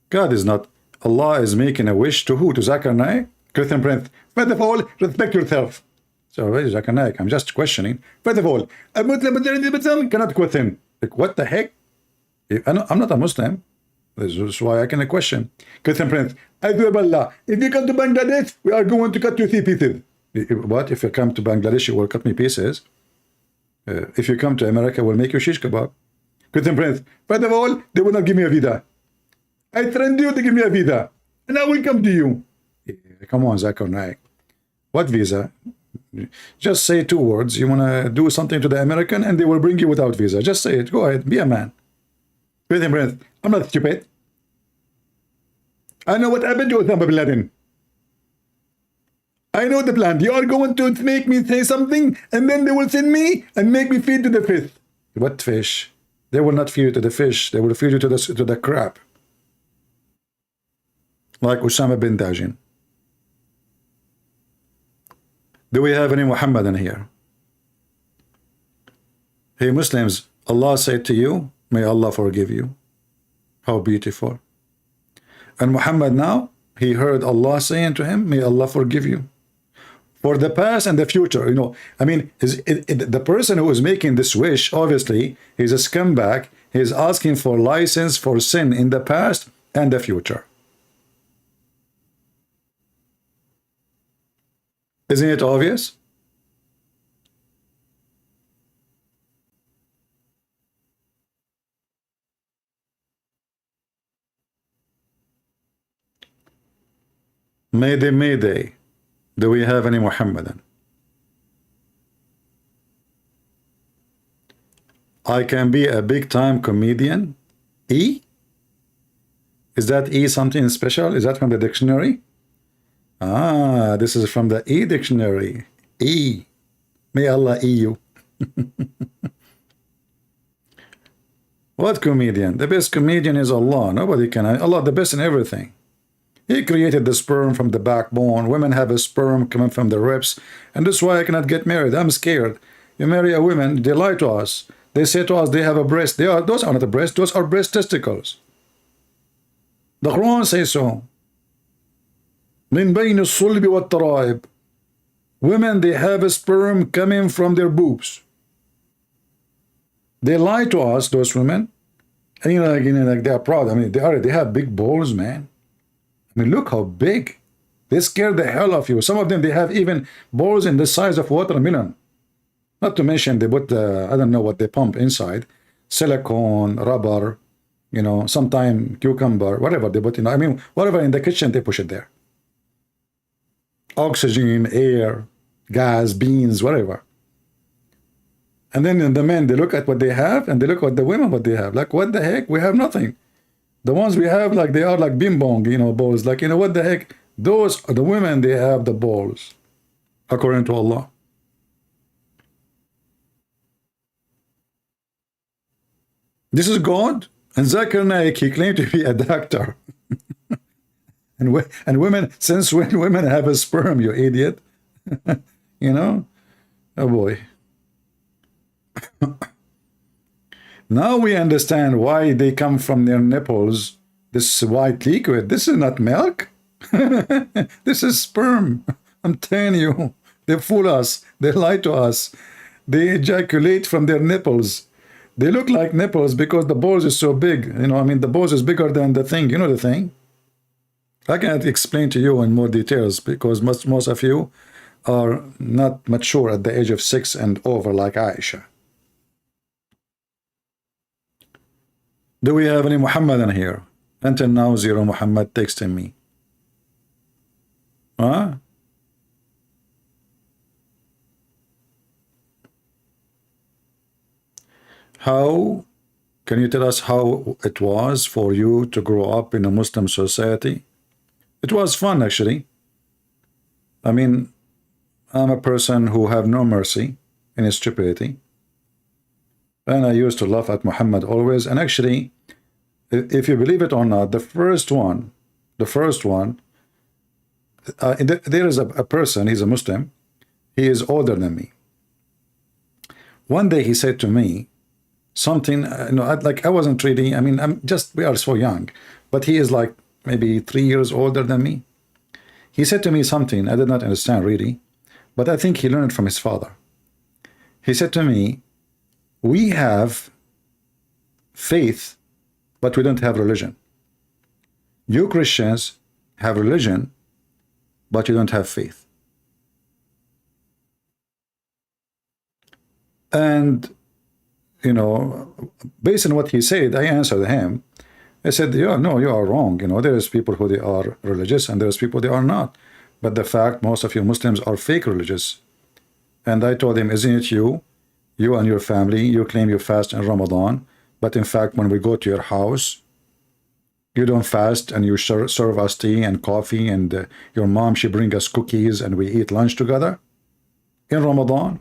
Speaker 1: God is not. Allah is making a wish to who? To Zakir Naik? Christian Prince. First of all, respect yourself. So, where is Zakir Naik? I'm just questioning. First of all, a Muslim cannot question. Like, what the heck? I'm not a Muslim. This is why I can question. Christian Prince, I do Allah. If you come to Bangladesh, we are going to cut you 3 pieces. What? If you come to Bangladesh, you will cut me pieces. If you come to America, we'll make you shish kebab. Christian Prince, first of all, they will not give me a visa. I threatened you to give me a visa, and I will come to you. Come on, Zakir Naik. What visa? Just say 2 words. You want to do something to the American, and they will bring you without visa. Just say it. Go ahead. Be a man. Christian Prince, I'm not stupid. I know what happened to Osama bin Laden. I know the plan. You are going to make me say something, and then they will send me and make me feed to the fish. What fish? They will not feed you to the fish. They will feed you to the crab. Like Osama bin Laden. Do we have any Muhammadan here? Hey Muslims, Allah said to you, may Allah forgive you. How beautiful. And Muhammad now, he heard Allah saying to him, may Allah forgive you. For the past and the future, you know, I mean, the person who is making this wish, obviously, he's a scumbag. He's asking for license for sin in the past and the future. Isn't it obvious? Mayday, Mayday. Do we have any Muhammadan? I can be a big time comedian. E? Is that E something special? Is that from the dictionary? Ah, this is from the E dictionary. E. May Allah E you. What comedian? The best comedian is Allah. Nobody can. Allah the best in everything. He created the sperm from the backbone. Women have a sperm coming from the ribs. And that's why I cannot get married. I'm scared. You marry a woman, they lie to us. They say to us they have a breast. Those are not a breast. Those are breast testicles. The Quran says so. من بين الصلب والترائب. Women, they have a sperm coming from their boobs. They lie to us, those women. And like they are proud. I mean, they have big balls, man. I mean, look how big. They scare the hell of you. Some of them, they have even balls in the size of watermelon. Not to mention, they put, I don't know what they pump inside. Silicone, rubber, sometime cucumber, whatever they put, I mean, whatever in the kitchen, they push it there. Oxygen, air, gas, beans, whatever. And then the men, they look at what they have, and they look at the women, what they have. Like, what the heck? We have nothing. The ones we have, like, they are like bing bong, balls. Like, what the heck? Those are the women, they have the balls, according to Allah. This is God. And Zakir Naik, he claimed to be a doctor. and women, since when women have a sperm, you idiot? Oh boy. Now we understand why they come from their nipples, this white liquid. This is not milk. This is sperm. I'm telling you. They fool us. They lie to us. They ejaculate from their nipples. They look like nipples because the balls is so big. I mean, the balls is bigger than the thing. You know the thing? I can't explain to you in more details because most of you are not mature at the age of 6 and over like Aisha. Do we have any Muhammadan here? Until now, 0 Muhammad texting me. Huh? How can you tell us how it was for you to grow up in a Muslim society? It was fun, actually. I mean, I'm a person who have no mercy in his stupidity. And I used to laugh at Muhammad always. And actually, if you believe it or not, the first one, there is a person, he's a Muslim, he is older than me. One day he said to me, something, like I wasn't really, I mean, we are so young, but he is like maybe 3 years older than me. He said to me something I did not understand really, but I think he learned from his father. He said to me, we have faith, but we don't have religion. You Christians have religion, but you don't have faith. And based on what he said, I answered him. I said, yeah, no, you are wrong. There's people who they are religious and there's people they are not. But the fact, most of you Muslims are fake religious. And I told him, isn't it you and your family, you claim you fast in Ramadan, but in fact, when we go to your house, you don't fast and you serve us tea and coffee, and your mom, she brings us cookies and we eat lunch together in Ramadan.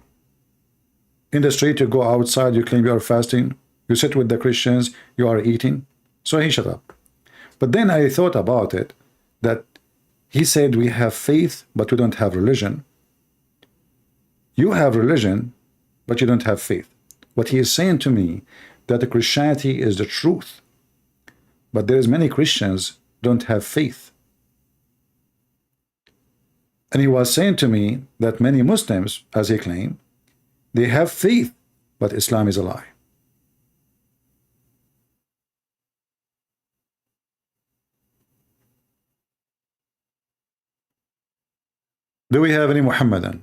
Speaker 1: In the street, you go outside, you claim you are fasting, you sit with the Christians, you are eating. So he shut up. But then I thought about it, that he said we have faith, but we don't have religion. You have religion, but you don't have faith. What he is saying to me, that Christianity is the truth, but there's many Christians don't have faith. And he was saying to me that many Muslims, as he claimed, they have faith, but Islam is a lie. Do we have any Muhammadan?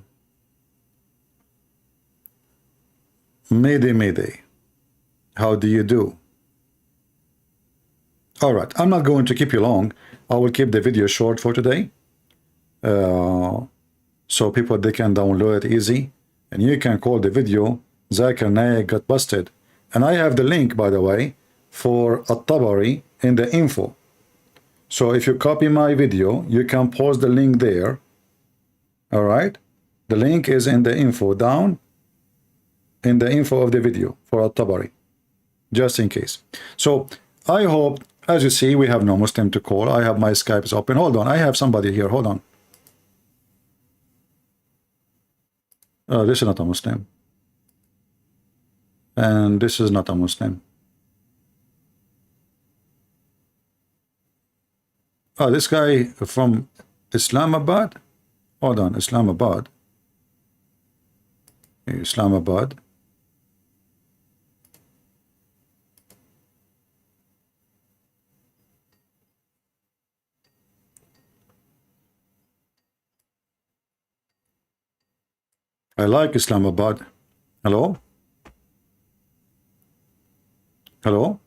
Speaker 1: Mayday, Mayday. How do you do? All right, I'm not going to keep you long. I will keep the video short for today. so people, they can download it easy, and you can call the video Zakir Naik got busted. And I have the link, by the way, for At-Tabari in the info. So if you copy my video, you can post the link there. All right, the link is in the info, down in the info of the video for At-Tabari, just in case. So I hope, as you see, we have no Muslim to call. I have my Skype is open. Hold on, I have somebody here. Hold on. Oh, this is not a Muslim. And this is not a Muslim. Oh, this guy from Islamabad. Hold on, Islamabad. Islamabad. I like Islamabad. Hello? Hello?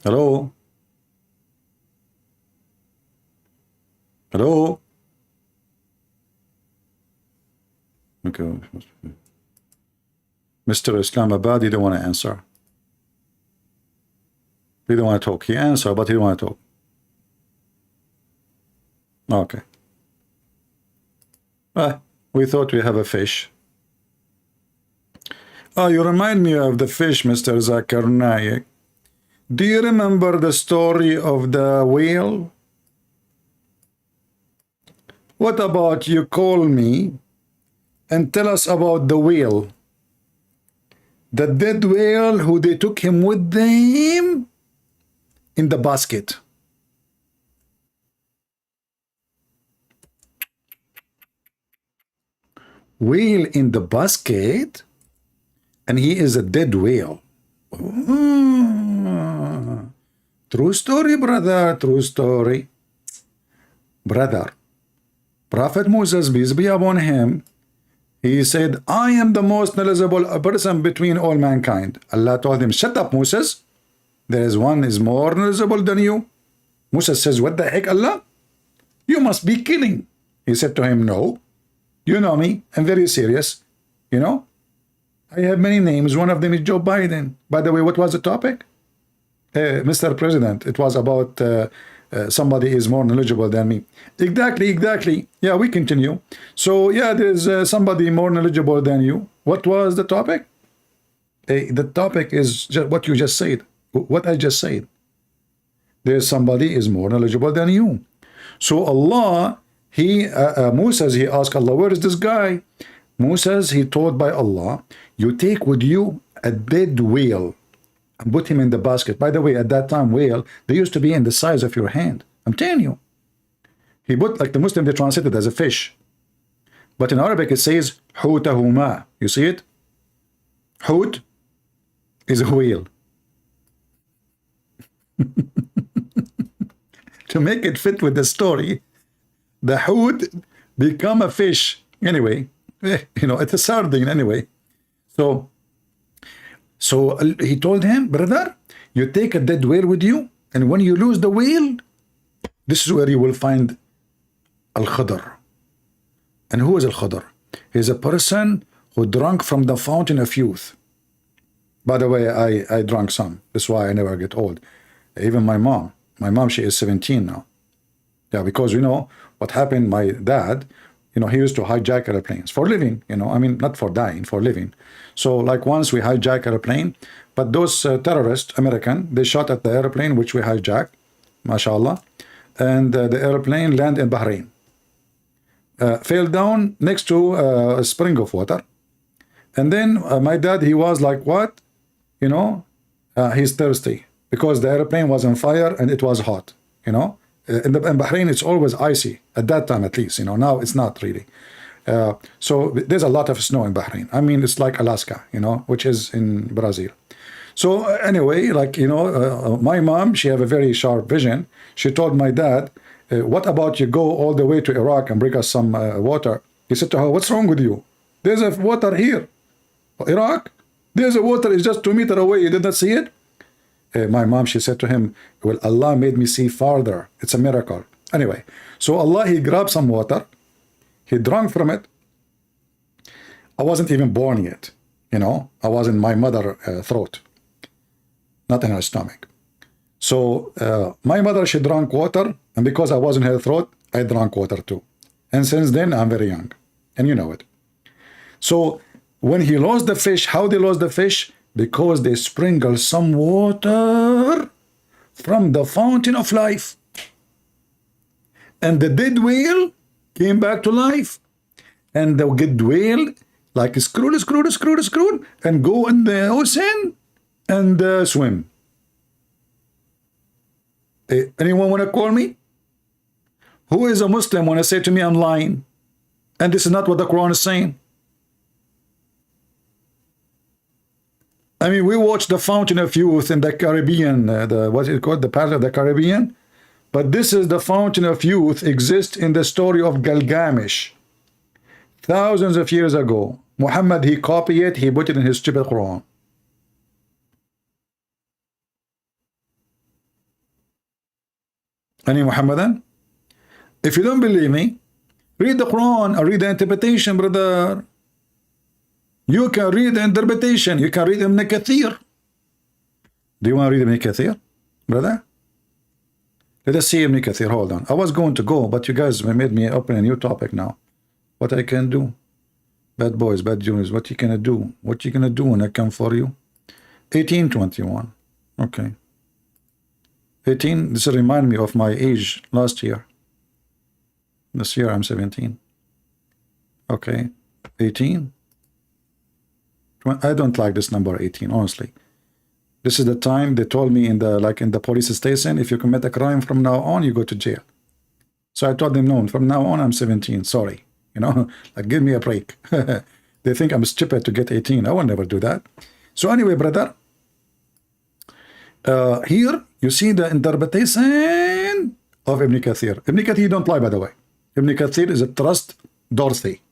Speaker 1: Hello? Hello? Okay. Mr. Islamabad, he don't want to answer. He don't want to talk. He answered, but he don't want to talk. Okay. We thought we have a fish. Oh, you remind me of the fish, Mr. Zakir Naik. Do you remember the story of the whale? What about you call me and tell us about the whale? The dead whale who they took him with them in the basket. Whale in the basket, and he is a dead whale. True story, brother, true story. Brother, Prophet Moses, peace be upon him, he said, I am the most knowledgeable person between all mankind. Allah told him, shut up, Moses. There is one is more knowledgeable than you. Moses says, what the heck, Allah? You must be kidding. He said to him, no. You know me, I'm very serious. You know, I have many names. One of them is Joe Biden. By the way, what was the topic? Mr. President, it was about somebody is more knowledgeable than me. Exactly, exactly. Yeah, we continue. So, yeah, there's somebody more knowledgeable than you. What was the topic? The topic is just what you just said. What I just said. There's somebody is more knowledgeable than you. So Allah, Moses, he asked Allah, where is this guy? Moses, he told by Allah, you take with you a dead whale and put him in the basket. By the way, at that time, whale, they used to be in the size of your hand. I'm telling you. He put, like the Muslim, they translate it as a fish. But in Arabic, it says, hutahuma. You see it? Hut is a whale. To make it fit with the story, the hut become a fish. Anyway, you know, it's a sardine anyway. So he told him, brother, you take a dead whale with you, and when you lose the whale, this is where you will find Al-Khadr. And who is Al-Khadr? He's a person who drank from the fountain of youth. By the way, I drank some. That's why I never get old. Even my mom, she is 17 now. Yeah, because you know what happened, my dad, you know, he used to hijack airplanes for living, you know, I mean, not for dying, for living. So like once we hijacked an airplane, but those terrorists, American, they shot at the airplane which we hijacked, mashallah, and the airplane landed in Bahrain. Fell down next to a spring of water. And then my dad, he was like, what? You know, he's thirsty because the airplane was on fire and it was hot, you know. In Bahrain, it's always icy, at that time at least, you know, now it's not really. So there's a lot of snow in Bahrain. I mean, it's like Alaska, you know, which is in Brazil. So anyway, like, you know, my mom, she have a very sharp vision. She told my dad, what about you go all the way to Iraq and bring us some water? He said to her, what's wrong with you? There's a water here. Iraq? There's a water, it's just 2 meters away. You did not see it? My mom, she said to him, well, Allah made me see farther. It's a miracle. Anyway, so Allah, he grabbed some water, he drank from it. I wasn't even born yet, you know, I was in my mother's throat, not in her stomach. So my mother, she drank water, and because I was in her throat, I drank water too. And since then, I'm very young, and you know it. So when he lost the fish, how they lost the fish? Because they sprinkled some water from the fountain of life. And the dead whale came back to life. And the dead whale, like, screwed, and go in the ocean and swim. Anyone want to call me? Who is a Muslim when I say to me I'm lying? And this is not what the Quran is saying. I mean, we watched the Fountain of Youth in the Caribbean, what is it called? The part of the Caribbean. But this is the Fountain of Youth exists in the story of Gilgamesh. Thousands of years ago. Muhammad, he copied it, he put it in his stupid Quran. Any Muhammadan? If you don't believe me, read the Quran or read the interpretation, brother. You can read the interpretation. You can read Ibn Kathir. Do you want to read Ibn Kathir, brother? Let us see Ibn Kathir. Hold on. I was going to go, but you guys made me open a new topic now. What I can do? Bad boys, bad juniors. What you gonna do? What you gonna do when I come for you? 1821. Okay. 18. This remind me of my age last year. This year I'm 17. Okay. 18. I don't like this number 18, honestly. This is the time they told me in the police station, if you commit a crime from now on, you go to jail. So I told them, no, from now on I'm 17. Sorry. You know, like, give me a break. They think I'm stupid to get 18. I will never do that. So anyway, brother, here you see the interpretation of Ibn Kathir. Ibn Kathir don't lie, by the way. Ibn Kathir is a trust Dorsey.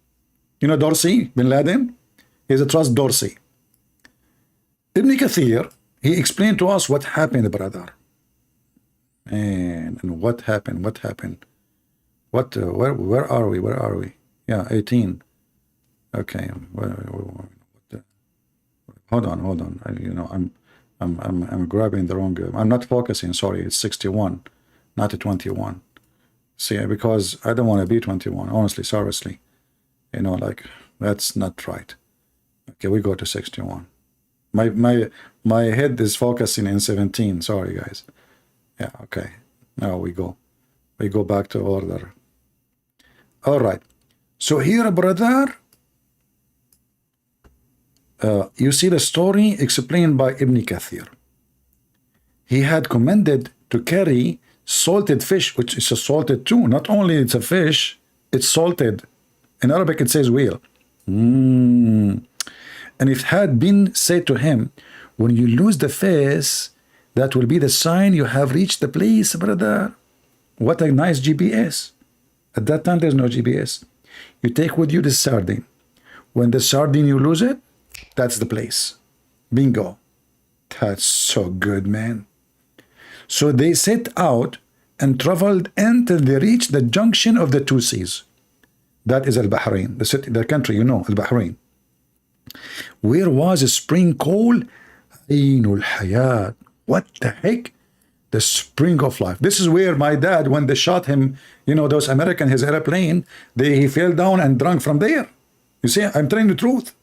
Speaker 1: You know Dorsey, Bin Laden? He's a trust Dorsey. Ibn Kathir, he explained to us what happened, brother. And what happened? What happened? What? Where are we? Where are we? Yeah, 18. Okay. Hold on. You know, I'm grabbing the wrong. I'm not focusing. Sorry, it's 61, not a 21. See, because I don't want to be 21. Honestly, seriously, you know, like, that's not right. Okay, we go to 61. My head is focusing in 17. Sorry, guys. Yeah. Okay. Now we go back to order. All right. So here, brother, you see the story explained by Ibn Kathir. He had commanded to carry salted fish, which is a salted too. Not only it's a fish, it's salted. In Arabic, it says whale. And it had been said to him, when you lose the fish, that will be the sign you have reached the place, brother. What a nice GPS. At that time, there's no GPS. You take with you the sardine. When the sardine, you lose it, that's the place. Bingo. That's so good, man. So they set out and traveled until they reached the junction of the two seas. That is Al-Bahrain, the city, the country, you know, Al-Bahrain. Where was a spring called Ainul Hayat. What the heck? The spring of life. This is where my dad, when they shot him, you know, those American, his airplane, he fell down and drank from there. You see, I'm telling the truth.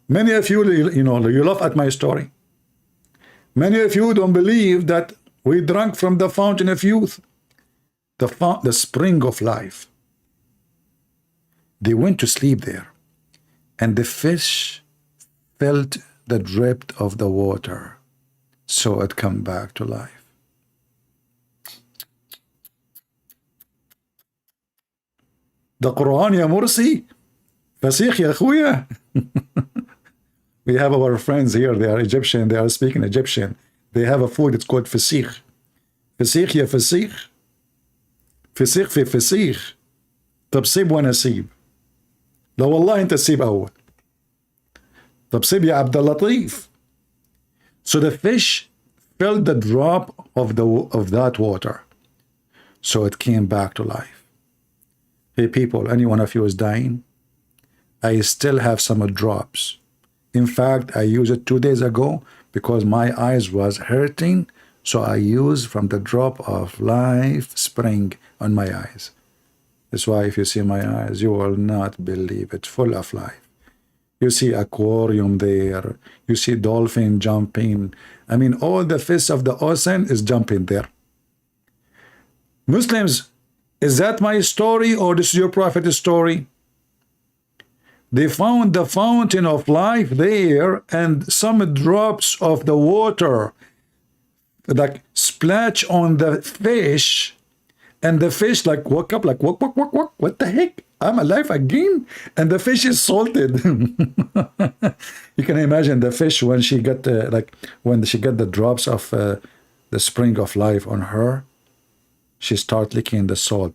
Speaker 1: Many of you, you know, you laugh at my story. Many of you don't believe that we drank from the fountain of youth, the spring of life. They went to sleep there, and the fish felt the drip of the water, so it come back to life. The Quran, ya Mursi, Fasih ya Khuya. We have our friends here, they are Egyptian, they are speaking Egyptian. They have a food, it's called Fasih. Fasih ya Fasih. Fasih fi Fasih. طب سيب وانا اسيب. لا والله انت تسيب اول. طب سيب يا عبد اللطيف. So the fish felt the drop of that water. So it came back to life. Hey people, any one of you is dying? I still have some drops. In fact, I used it 2 days ago because my eyes was hurting. So I used from the drop of life spring on my eyes. That's why if you see my eyes, you will not believe it, full of life. You see aquarium there. You see dolphin jumping. I mean, all the fish of the ocean is jumping there. Muslims, is that my story or this is your prophet's story? They found the fountain of life there and some drops of the water like splash on the fish, and the fish like woke up like what the heck? I'm alive again, and the fish is salted. You can imagine the fish when she got when she got the drops of the spring of life on her, she start licking the salt.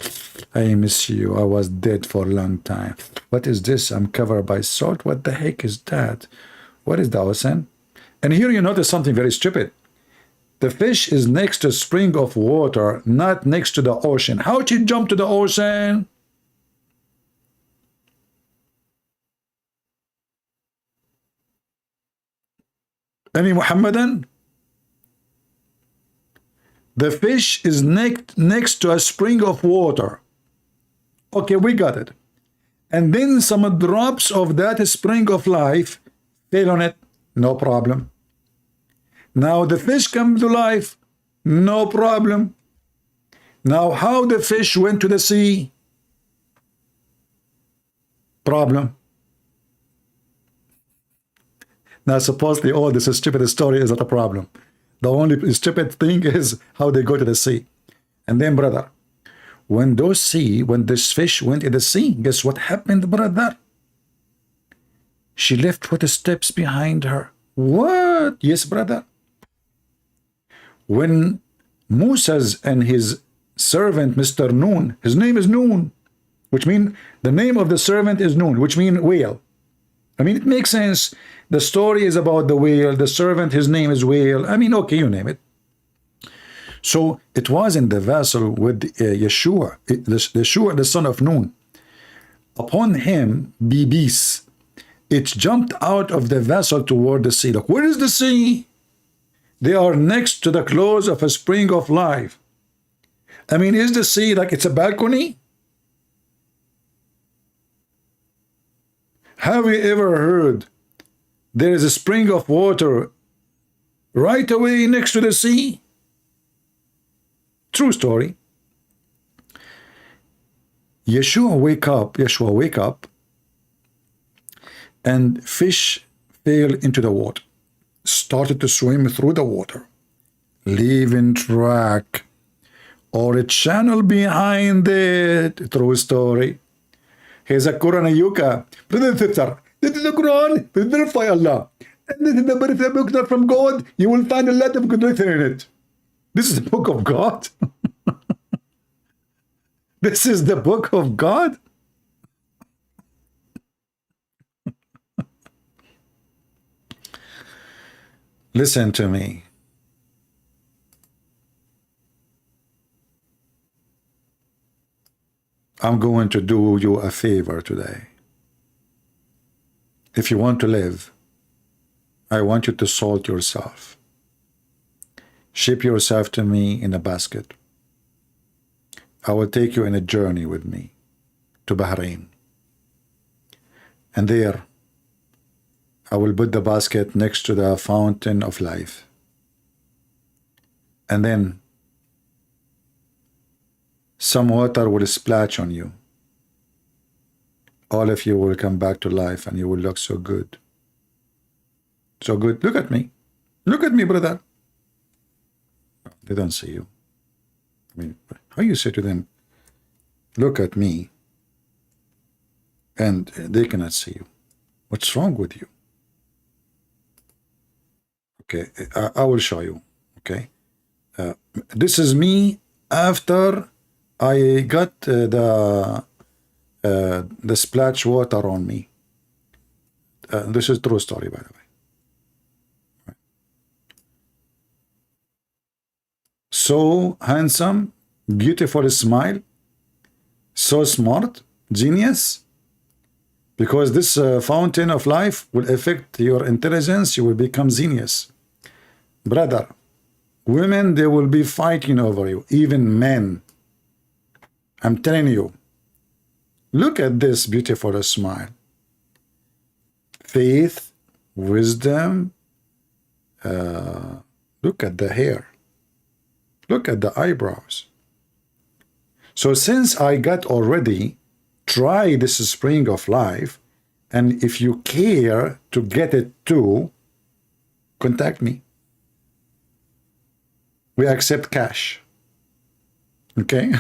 Speaker 1: I miss you. I was dead for a long time. What is this? I'm covered by salt. What the heck is that? What is the ocean? And here you notice something very stupid. The fish is next to a spring of water, not next to the ocean. How did you jump to the ocean? Any Muhammadan? The fish is next to a spring of water. Okay, we got it. And then some drops of that spring of life fell on it. No problem. Now the fish come to life, no problem. Now how the fish went to the sea? Problem. Now supposedly all this stupid story is not a problem. The only stupid thing is how they go to the sea. And then brother, when this fish went in the sea, guess what happened, brother? She left footsteps behind her. What? Yes, brother. When Moses and his servant, Mr. Noon, his name is Noon, which means the name of the servant is Noon, which means whale. I mean, it makes sense. The story is about the whale, the servant, his name is Whale. I mean, okay, you name it. So it was in the vessel with Yeshua, Yeshua, the son of Noon. Upon him, BBs, it jumped out of the vessel toward the sea. Look, where is the sea? They are next to the close of a spring of life. I mean, is the sea like it's a balcony? Have you ever heard there is a spring of water right away next to the sea? True story. Yeshua wake up, and fish fell into the water, started to swim through the water, leaving track or a channel behind it. True story. Here's a Quran Ayuka. This is the Quran. Verify Allah. And this is the book that from God. You will find a lot of good in it. This is the book of God. This is the book of God. Listen to me. I'm going to do you a favor today. If you want to live, I want you to salt yourself. Ship yourself to me in a basket. I will take you in a journey with me to Bahrain. And there, I will put the basket next to the fountain of life. And then some water will splash on you. All of you will come back to life and you will look so good. So good. Look at me. Look at me, brother. They don't see you. I mean, how you say to them, look at me, and they cannot see you? What's wrong with you? Okay, I will show you. Okay. This is me after I got the splash water on me. This is true story, by the way. So handsome, beautiful smile, so smart, genius, because this fountain of life will affect your intelligence. You will become genius. Brother, women, they will be fighting over you, even men. I'm telling you. Look at this beautiful smile. Faith, wisdom. Look at the hair. Look at the eyebrows. So since I got already, try this spring of life, and if you care to get it too, contact me. We accept cash. Okay?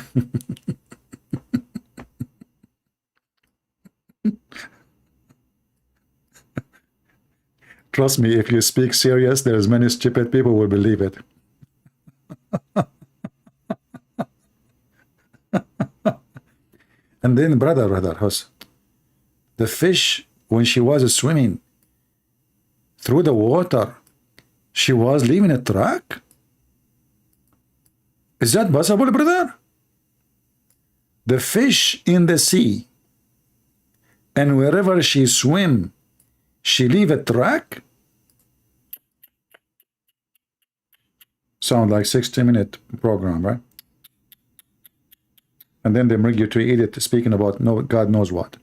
Speaker 1: Trust me, if you speak serious, there's many stupid people will believe it. And then, brother, the fish, when she was swimming through the water, she was leaving a track? Is that possible, brother? The fish in the sea, and wherever she swim, she leave a track? Sound like 60-minute program, right? And then they bring you to eat it, speaking about no God knows what.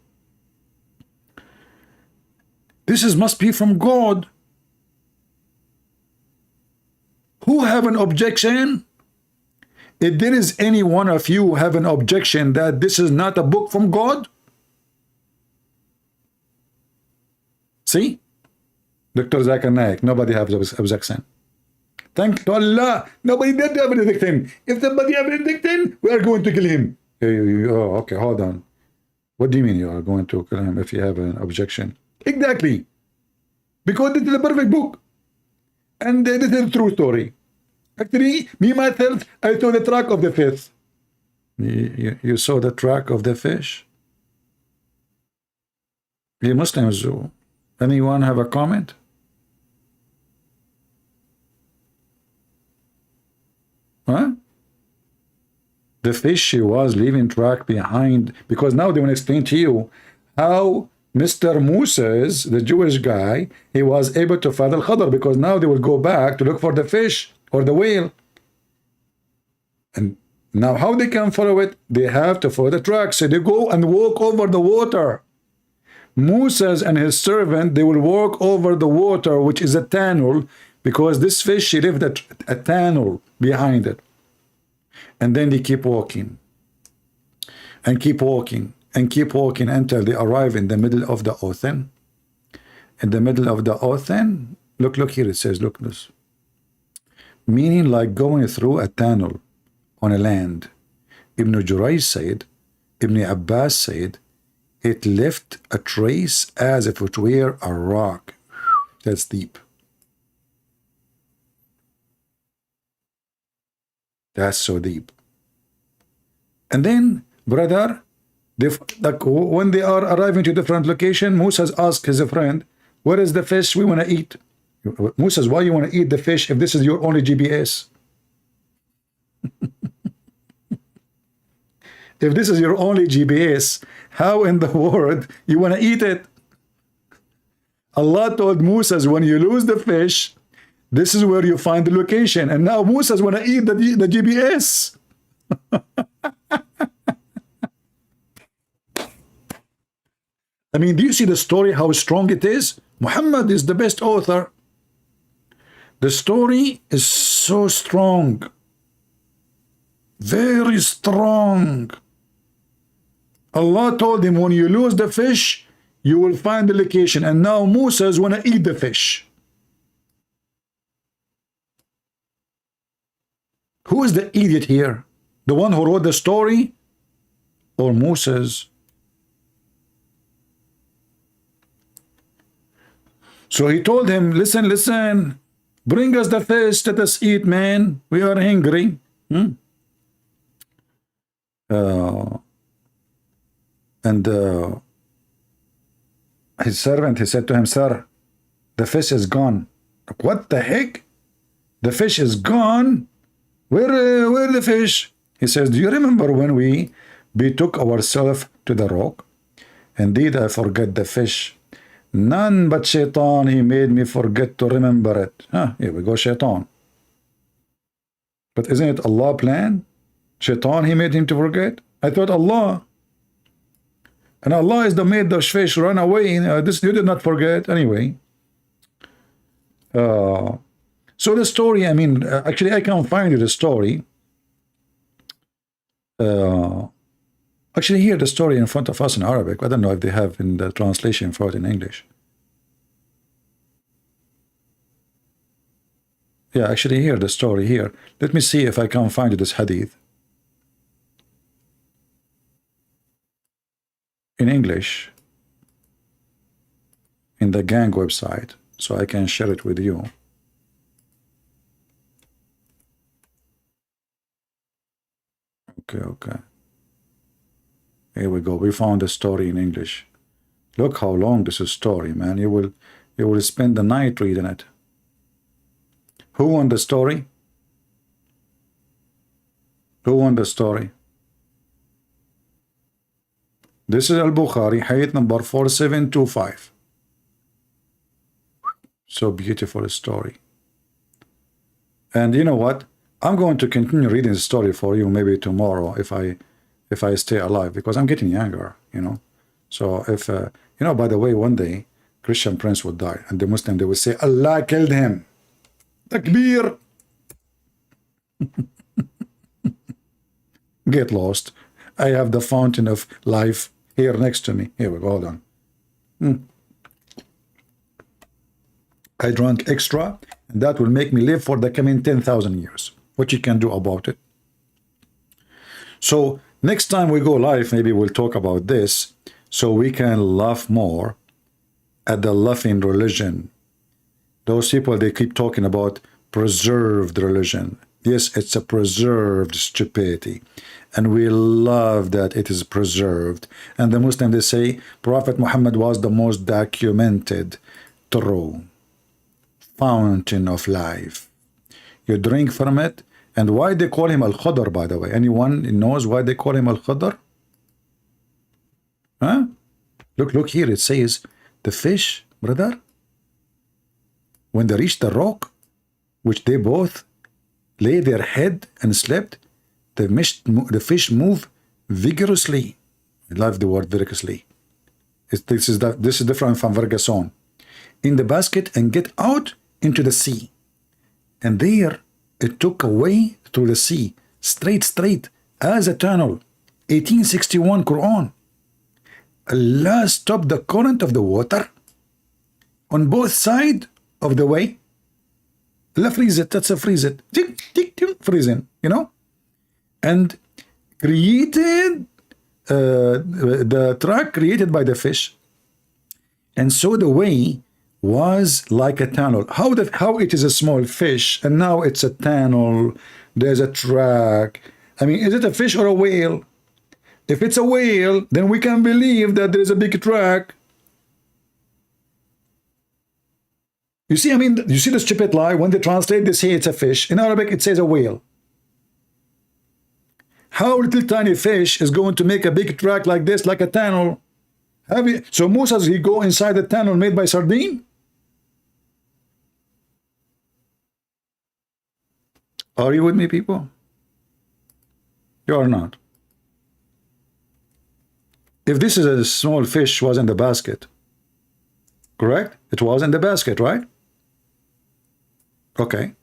Speaker 1: Must be from God. Who have an objection? If there is any one of you who have an objection that this is not a book from God, see? Dr. Zakir Naik, nobody has objection. Thank Allah, nobody did have an objection. If somebody have an objection, we are going to kill him. Oh, okay, hold on. What do you mean you are going to kill him if you have an objection? Exactly. Because this is a perfect book. And this is a true story. Actually, me myself, I saw the track of the fish. You saw the track of the fish? You Muslims, anyone have a comment? Huh? The fish, she was leaving track behind, because now they want to explain to you how Mr. Moses, the Jewish guy, he was able to follow Khadr, because now they will go back to look for the fish or the whale. And now how they can follow it? They have to follow the track. So they go and walk over the water. Moses and his servant, they will walk over the water, which is a tunnel, because this fish, she left a tunnel behind it. And then they keep walking and keep walking and keep walking until they arrive in the middle of the ocean. In the middle of the ocean, look here, it says, look this. Meaning like going through a tunnel on a land. Ibn Jurayj said, Ibn Abbas said, it left a trace as if it were a rock. That's deep. That's so deep. And then, brother, when they are arriving to different location, Moses asked his friend, where is the fish we want to eat? Moses, why you want to eat the fish if this is your only GPS? If this is your only GPS, how in the world you want to eat it? Allah told Moses, when you lose the fish, this is where you find the location. And now Moses want to eat the GPS. I mean, do you see the story, how strong it is? Muhammad is the best author. The story is so strong. Very strong. Allah told him, when you lose the fish, you will find the location. And now Moses want to eat the fish. Who is the idiot here? The one who wrote the story or Moses? So he told him, listen, bring us the fish, let us eat, man. We are hungry. His servant, he said to him, sir, the fish is gone. What the heck? The fish is gone? Where the fish? He says, do you remember when we betook ourselves to the rock? Indeed, I forget the fish. None but shaitan, he made me forget to remember it. Here we go, shaitan. But isn't it Allah plan? Shaitan, he made him to forget? I thought Allah. And Allah is the made the fish run away. This you did not forget. Anyway. So the story, I mean, actually I can't find you the story. Actually here the story in front of us in Arabic. I don't know if they have in the translation for it in English. Yeah, actually here the story here. Let me see if I can find you this hadith in English in the gang website, so I can share it with you. Okay. Here we go. We found the story in English. Look how long this is story, man. You will spend the night reading it. Who won the story? Who won the story? This is Al-Bukhari, hadith number 4725. So beautiful story. And you know what? I'm going to continue reading the story for you maybe tomorrow if I stay alive, because I'm getting younger, you know. So if you know, by the way, one day Christian prince would die and the Muslim, they would say Allah killed him. Takbir. Get lost. I have the fountain of life here next to me. Here we go. Hold on. I drank extra, and that will make me live for the coming 10,000 years. What you can do about it? So next time we go live, maybe we'll talk about this, so we can laugh more at the laughing religion. Those people, they keep talking about preserved religion. Yes, it's a preserved stupidity. And we love that it is preserved. And the Muslim, they say, Prophet Muhammad was the most documented, true fountain of life. You drink from it. And why they call him Al-Khadr, by the way? Anyone knows why they call him Al-Khadr? Huh? Look here. It says, the fish, brother, when they reached the rock, which they both lay their head and slept, the fish moved vigorously. I love the word vigorously. This is different from vergason. In the basket and get out into the sea. And there it took away through the sea, straight, as a tunnel. 1861 Quran. Allah stopped the current of the water on both sides of the way. Allah freeze it, that's a freeze it. Tick, tick, tick, freezing, you know? And created the track created by the fish. And so the way was like a tunnel. How it is a small fish and now it's a tunnel, there's a track. I mean, is it a fish or a whale? If it's a whale, then we can believe that there is a big track. You see, I mean, you see the stupid lie? When they translate, they say it's a fish. In Arabic, it says a whale. How little tiny fish is going to make a big track like this, like a tunnel? So Musa's, he go inside the tunnel made by sardine? Are you with me, people? You are not. If this is a small fish was in the basket, correct? It was in the basket, right? Okay.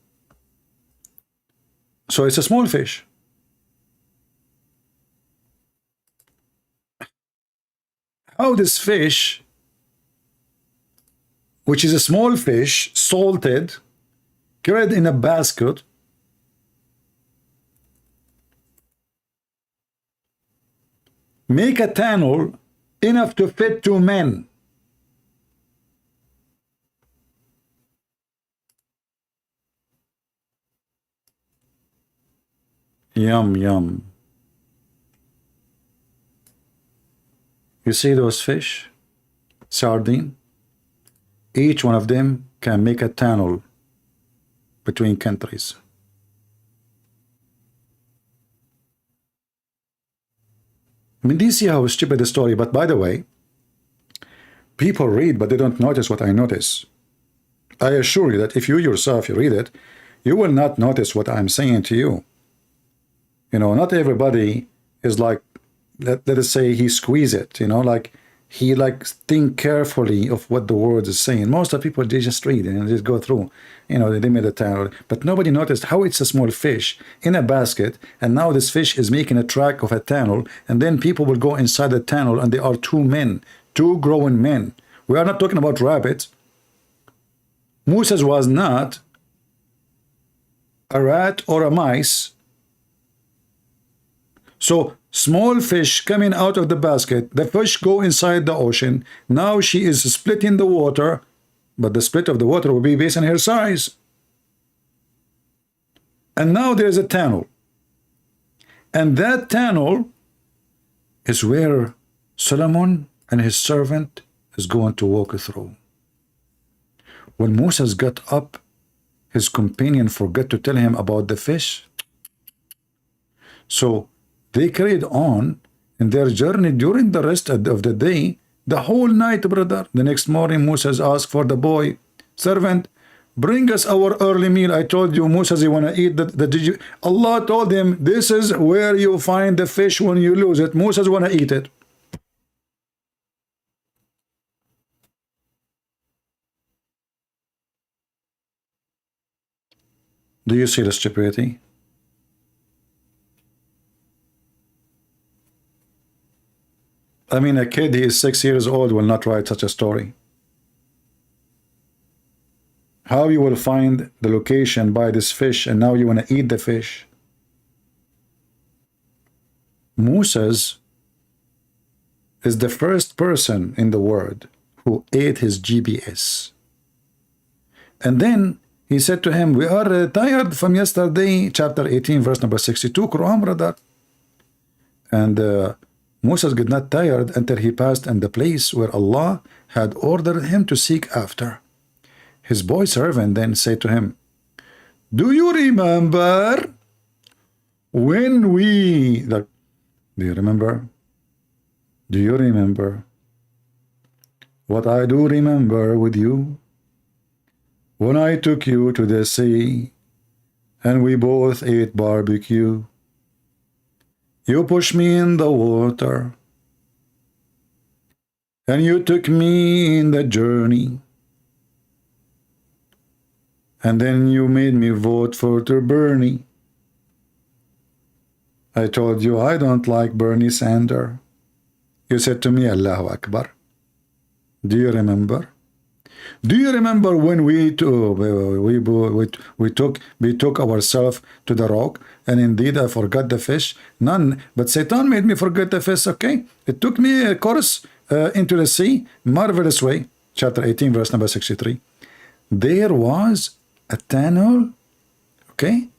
Speaker 1: So it's a small fish. How this fish, which is a small fish, salted, carried in a basket, make a tunnel enough to fit 2 men? Yum, yum. You see those fish? Sardine? Each one of them can make a tunnel between countries. I mean, do you see how stupid the story? But by the way, people read, but they don't notice what I notice. I assure you that if you yourself, you read it, you will not notice what I'm saying to you. You know, not everybody is like, let us say he squeeze it, you know, like he like think carefully of what the words is saying. Most of people, they just read and just go through, you know, they made a tunnel, but nobody noticed how it's a small fish in a basket, and now this fish is making a track of a tunnel, and then people will go inside the tunnel, and there are two men, two grown men. We are not talking about rabbits. Moses was not a rat or a mice. So small fish coming out of the basket, the fish go inside the ocean. Now she is splitting the water, but the split of the water will be based on her size. And now there's a tunnel. And that tunnel is where Solomon and his servant is going to walk through. When Moses got up, his companion forgot to tell him about the fish. So they carried on in their journey during the rest of the day, the whole night, brother. The next morning, Moses asked for the boy, servant, bring us our early meal. I told you, Moses, you want to eat the Allah told him, this is where you find the fish when you lose it. Moses want to eat it. Do you see the stupidity? I mean, a kid, he is 6 years old, will not write such a story. How you will find the location by this fish, and now you want to eat the fish? Moses is the first person in the world who ate his GPS. And then he said to him, we are tired from yesterday, chapter 18, verse number 62, Quran, brother. And Moses got not tired until he passed in the place where Allah had ordered him to seek after. His boy servant then said to him, do you remember when we... do you remember? Do you remember what I do remember with you? When I took you to the sea, and we both ate barbecue, you pushed me in the water, and you took me in the journey, and then you made me vote for Bernie. I told you I don't like Bernie Sanders. You said to me, Allahu Akbar. Do you remember? Do you remember when we took ourselves to the rock, and indeed I forgot the fish? None, but Satan made me forget the fish. Okay, it took me a course into the sea, marvelous way. Chapter 18, verse number 63. There was a tunnel, okay,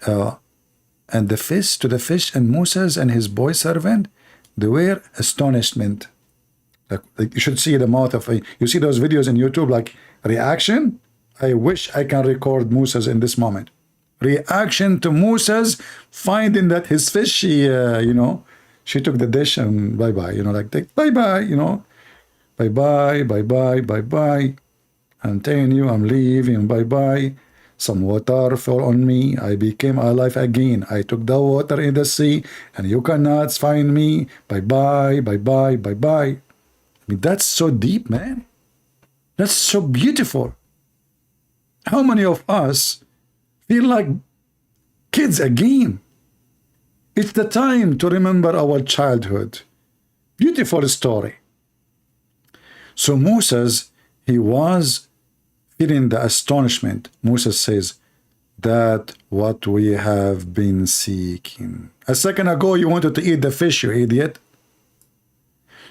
Speaker 1: and the fish to the fish, and Moses and his boy servant, they were astonishment. Like you should see the mouth of you see those videos in YouTube, like reaction. I wish I can record Moses in this moment. Reaction to Moses finding that his fish, she took the dish and bye-bye, like bye-bye, bye-bye, bye-bye, bye-bye. I'm telling you, I'm leaving, bye-bye. Some water fell on me. I became alive again. I took the water in the sea, and you cannot find me. Bye-bye, bye-bye, bye-bye. I mean, that's so deep, man. That's so beautiful. How many of us feel like kids again? It's the time to remember our childhood. Beautiful story. So Moses, he was feeling the astonishment. Moses says, that what we have been seeking. A second ago, you wanted to eat the fish, you idiot.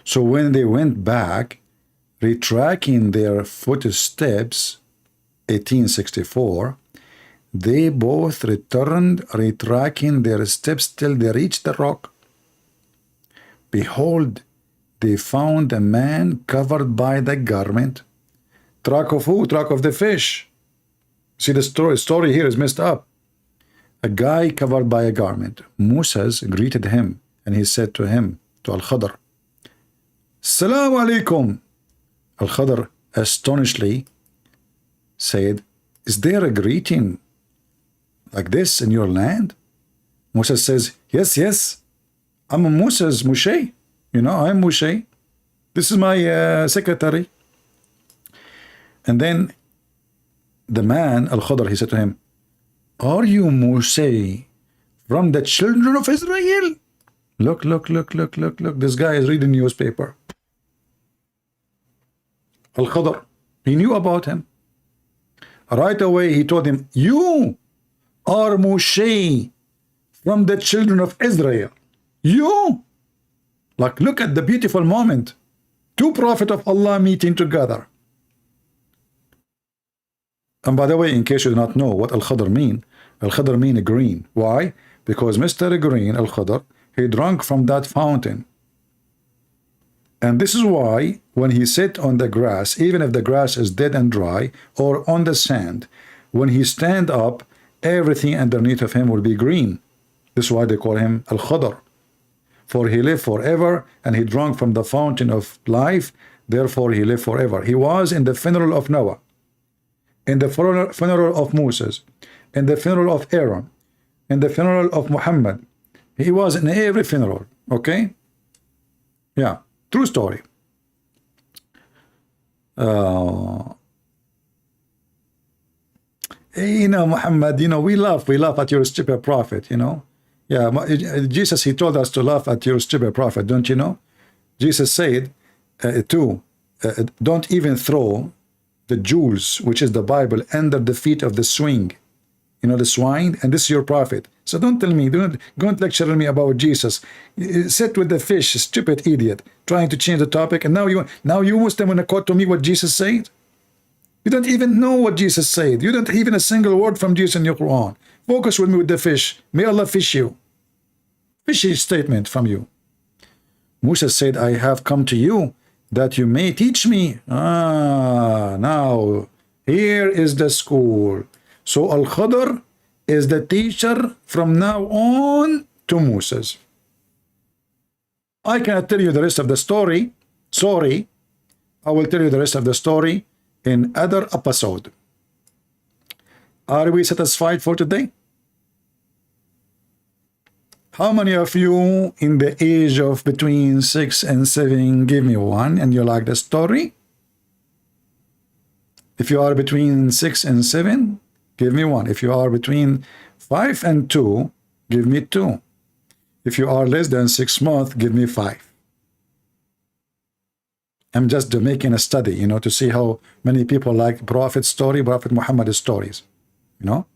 Speaker 1: So when they went back, retracing their footsteps, 1864, they both returned, retracing their steps till they reached the rock. Behold, they found a man covered by the garment. Track of who? Track of the fish. See, the story here is messed up. A guy covered by a garment. Moses greeted him, and he said to him, to Al-Khadr. Assalamu alaikum. Al-Khadr astonishedly said, is there a greeting like this in your land? Musa says, yes, yes. I'm Musa's Mushay. You know, I'm Mushay. This is my secretary. And then the man, Al-Khadr, he said to him, are you Musay from the children of Israel? Look, look, look, look, look, look. This guy is reading newspaper. Al-Khadr, he knew about him. Right away, he told him, you are Mushay from the children of Israel. You? Like, look at the beautiful moment. Two prophets of Allah meeting together. And by the way, in case you do not know what Al-Khadr mean green. Why? Because Mr. Green, Al-Khadr, he drank from that fountain. And this is why when he sit on the grass, even if the grass is dead and dry, or on the sand, when he stand up, everything underneath of him will be green. This is why they call him Al-Khadr. For he lived forever, and he drank from the fountain of life, therefore he lived forever. He was in the funeral of Noah, in the funeral of Moses, in the funeral of Aaron, in the funeral of Mohammed. He was in every funeral, okay? Yeah, true story. You know, Muhammad, you know, we laugh at your stupid prophet, you know. Yeah, Jesus, he told us to laugh at your stupid prophet, don't you know? Jesus said, don't even throw the jewels, which is the Bible, under the feet of the swine. You know, the swine, and this is your prophet. So don't tell me, don't lecture me about Jesus. Sit with the fish, stupid idiot, trying to change the topic, and now you Muslim want to quote to me what Jesus said? You don't even know what Jesus said. You don't even a single word from Jesus in your Quran. Focus with me with the fish. May Allah fish you. Fishy statement from you. Musa said, I have come to you that you may teach me. Now, here is the school. So Al-Khadr is the teacher from now on to Moses. I cannot tell you the rest of the story. Sorry. I will tell you the rest of the story in other episode. Are we satisfied for today? How many of you in the age of between 6 and 7 give me one and you like the story? If you are between 6 and 7, give me one. If you are between 5 and 2, give me 2. If you are less than 6 months, give me 5. I'm just making a study, you know, to see how many people like Prophet story, Prophet Muhammad's stories, you know.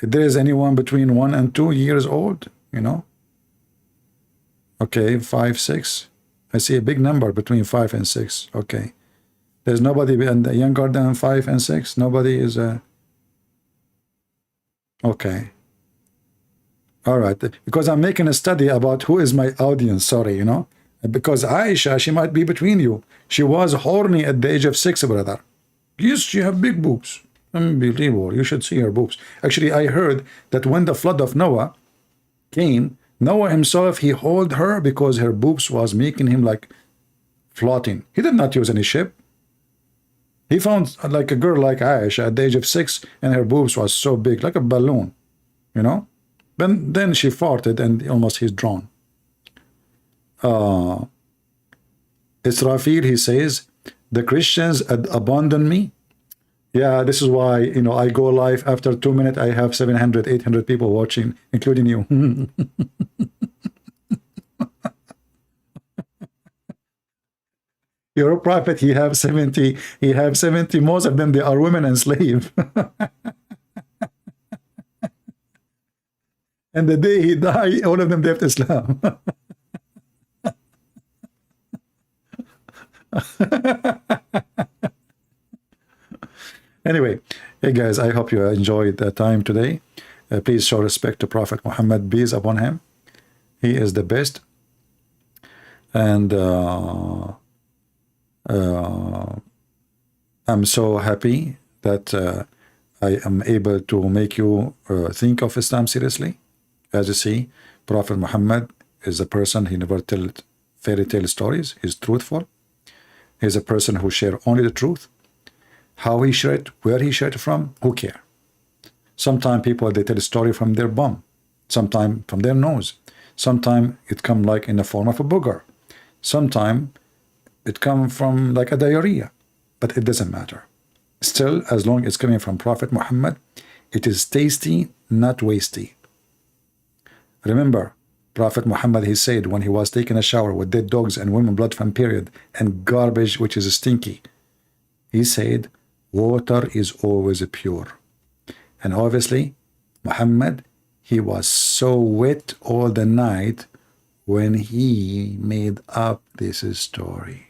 Speaker 1: If there is anyone between 1 and 2 years old, you know. Okay, 5, 6. I see a big number between 5 and 6. Okay. There's nobody younger than 5 and 6. Nobody is okay. All right. Because I'm making a study about who is my audience. Sorry, you know. Because Aisha, she might be between you. She was horny at the age of 6, brother. Yes, she have big boobs. Unbelievable. You should see her boobs. Actually, I heard that when the flood of Noah came, Noah himself, he hauled her because her boobs was making him like floating. He did not use any ship. He found like a girl like Aisha at the age of 6, and her boobs was so big, like a balloon, you know. Then she farted and almost he's drowned. Israfil, he says, the Christians abandon me. Yeah, this is why, you know, I go live after 2 minutes. I have 700, 800 people watching, including you. You're a prophet. He have 70. He have 70. Most of them, they are women and slave. And the day he died, all of them left Islam. Anyway, hey guys, I hope you enjoyed the time today. Please show respect to Prophet Muhammad, peace upon him. He is the best. And I'm so happy that I am able to make you think of Islam seriously. As you see, Prophet Muhammad is a person he never tell fairy tale stories. He's truthful. He's a person who share only the truth. How he share it, where he share it from, who care? Sometimes people, they tell a story from their bum, sometimes from their nose, sometimes it come like in the form of a booger, sometimes it come from like a diarrhea, but it doesn't matter. Still, as long as it's coming from Prophet Muhammad, it is tasty, not wasty. Remember, Prophet Muhammad, he said when he was taking a shower with dead dogs and women blood from period and garbage which is stinky, he said, water is always pure. And obviously, Muhammad, he was so wet all the night when he made up this story.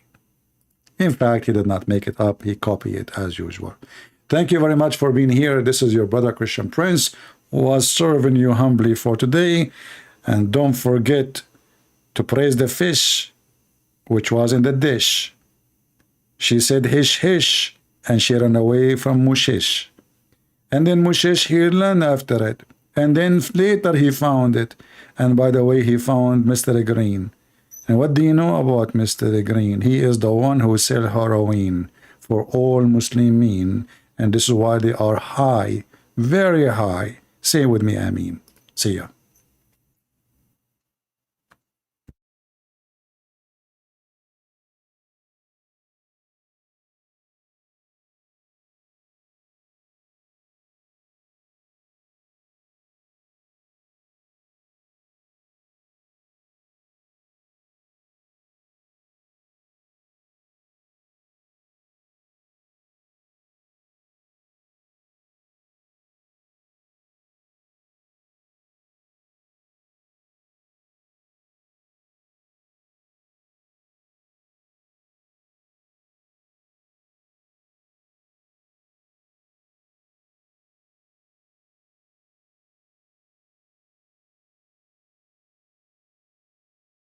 Speaker 1: In fact, he did not make it up. He copied it as usual. Thank you very much for being here. This is your brother Christian Prince, who was serving you humbly for today. And don't forget to praise the fish which was in the dish. She said hish hish, and she ran away from Mushish. And then Mushish, he ran after it. And then later he found it. And by the way, he found Mr. Green. And what do you know about Mr. Green? He is the one who sell heroin for all Muslimin. And this is why they are high, very high. Say it with me, Ameen. See ya.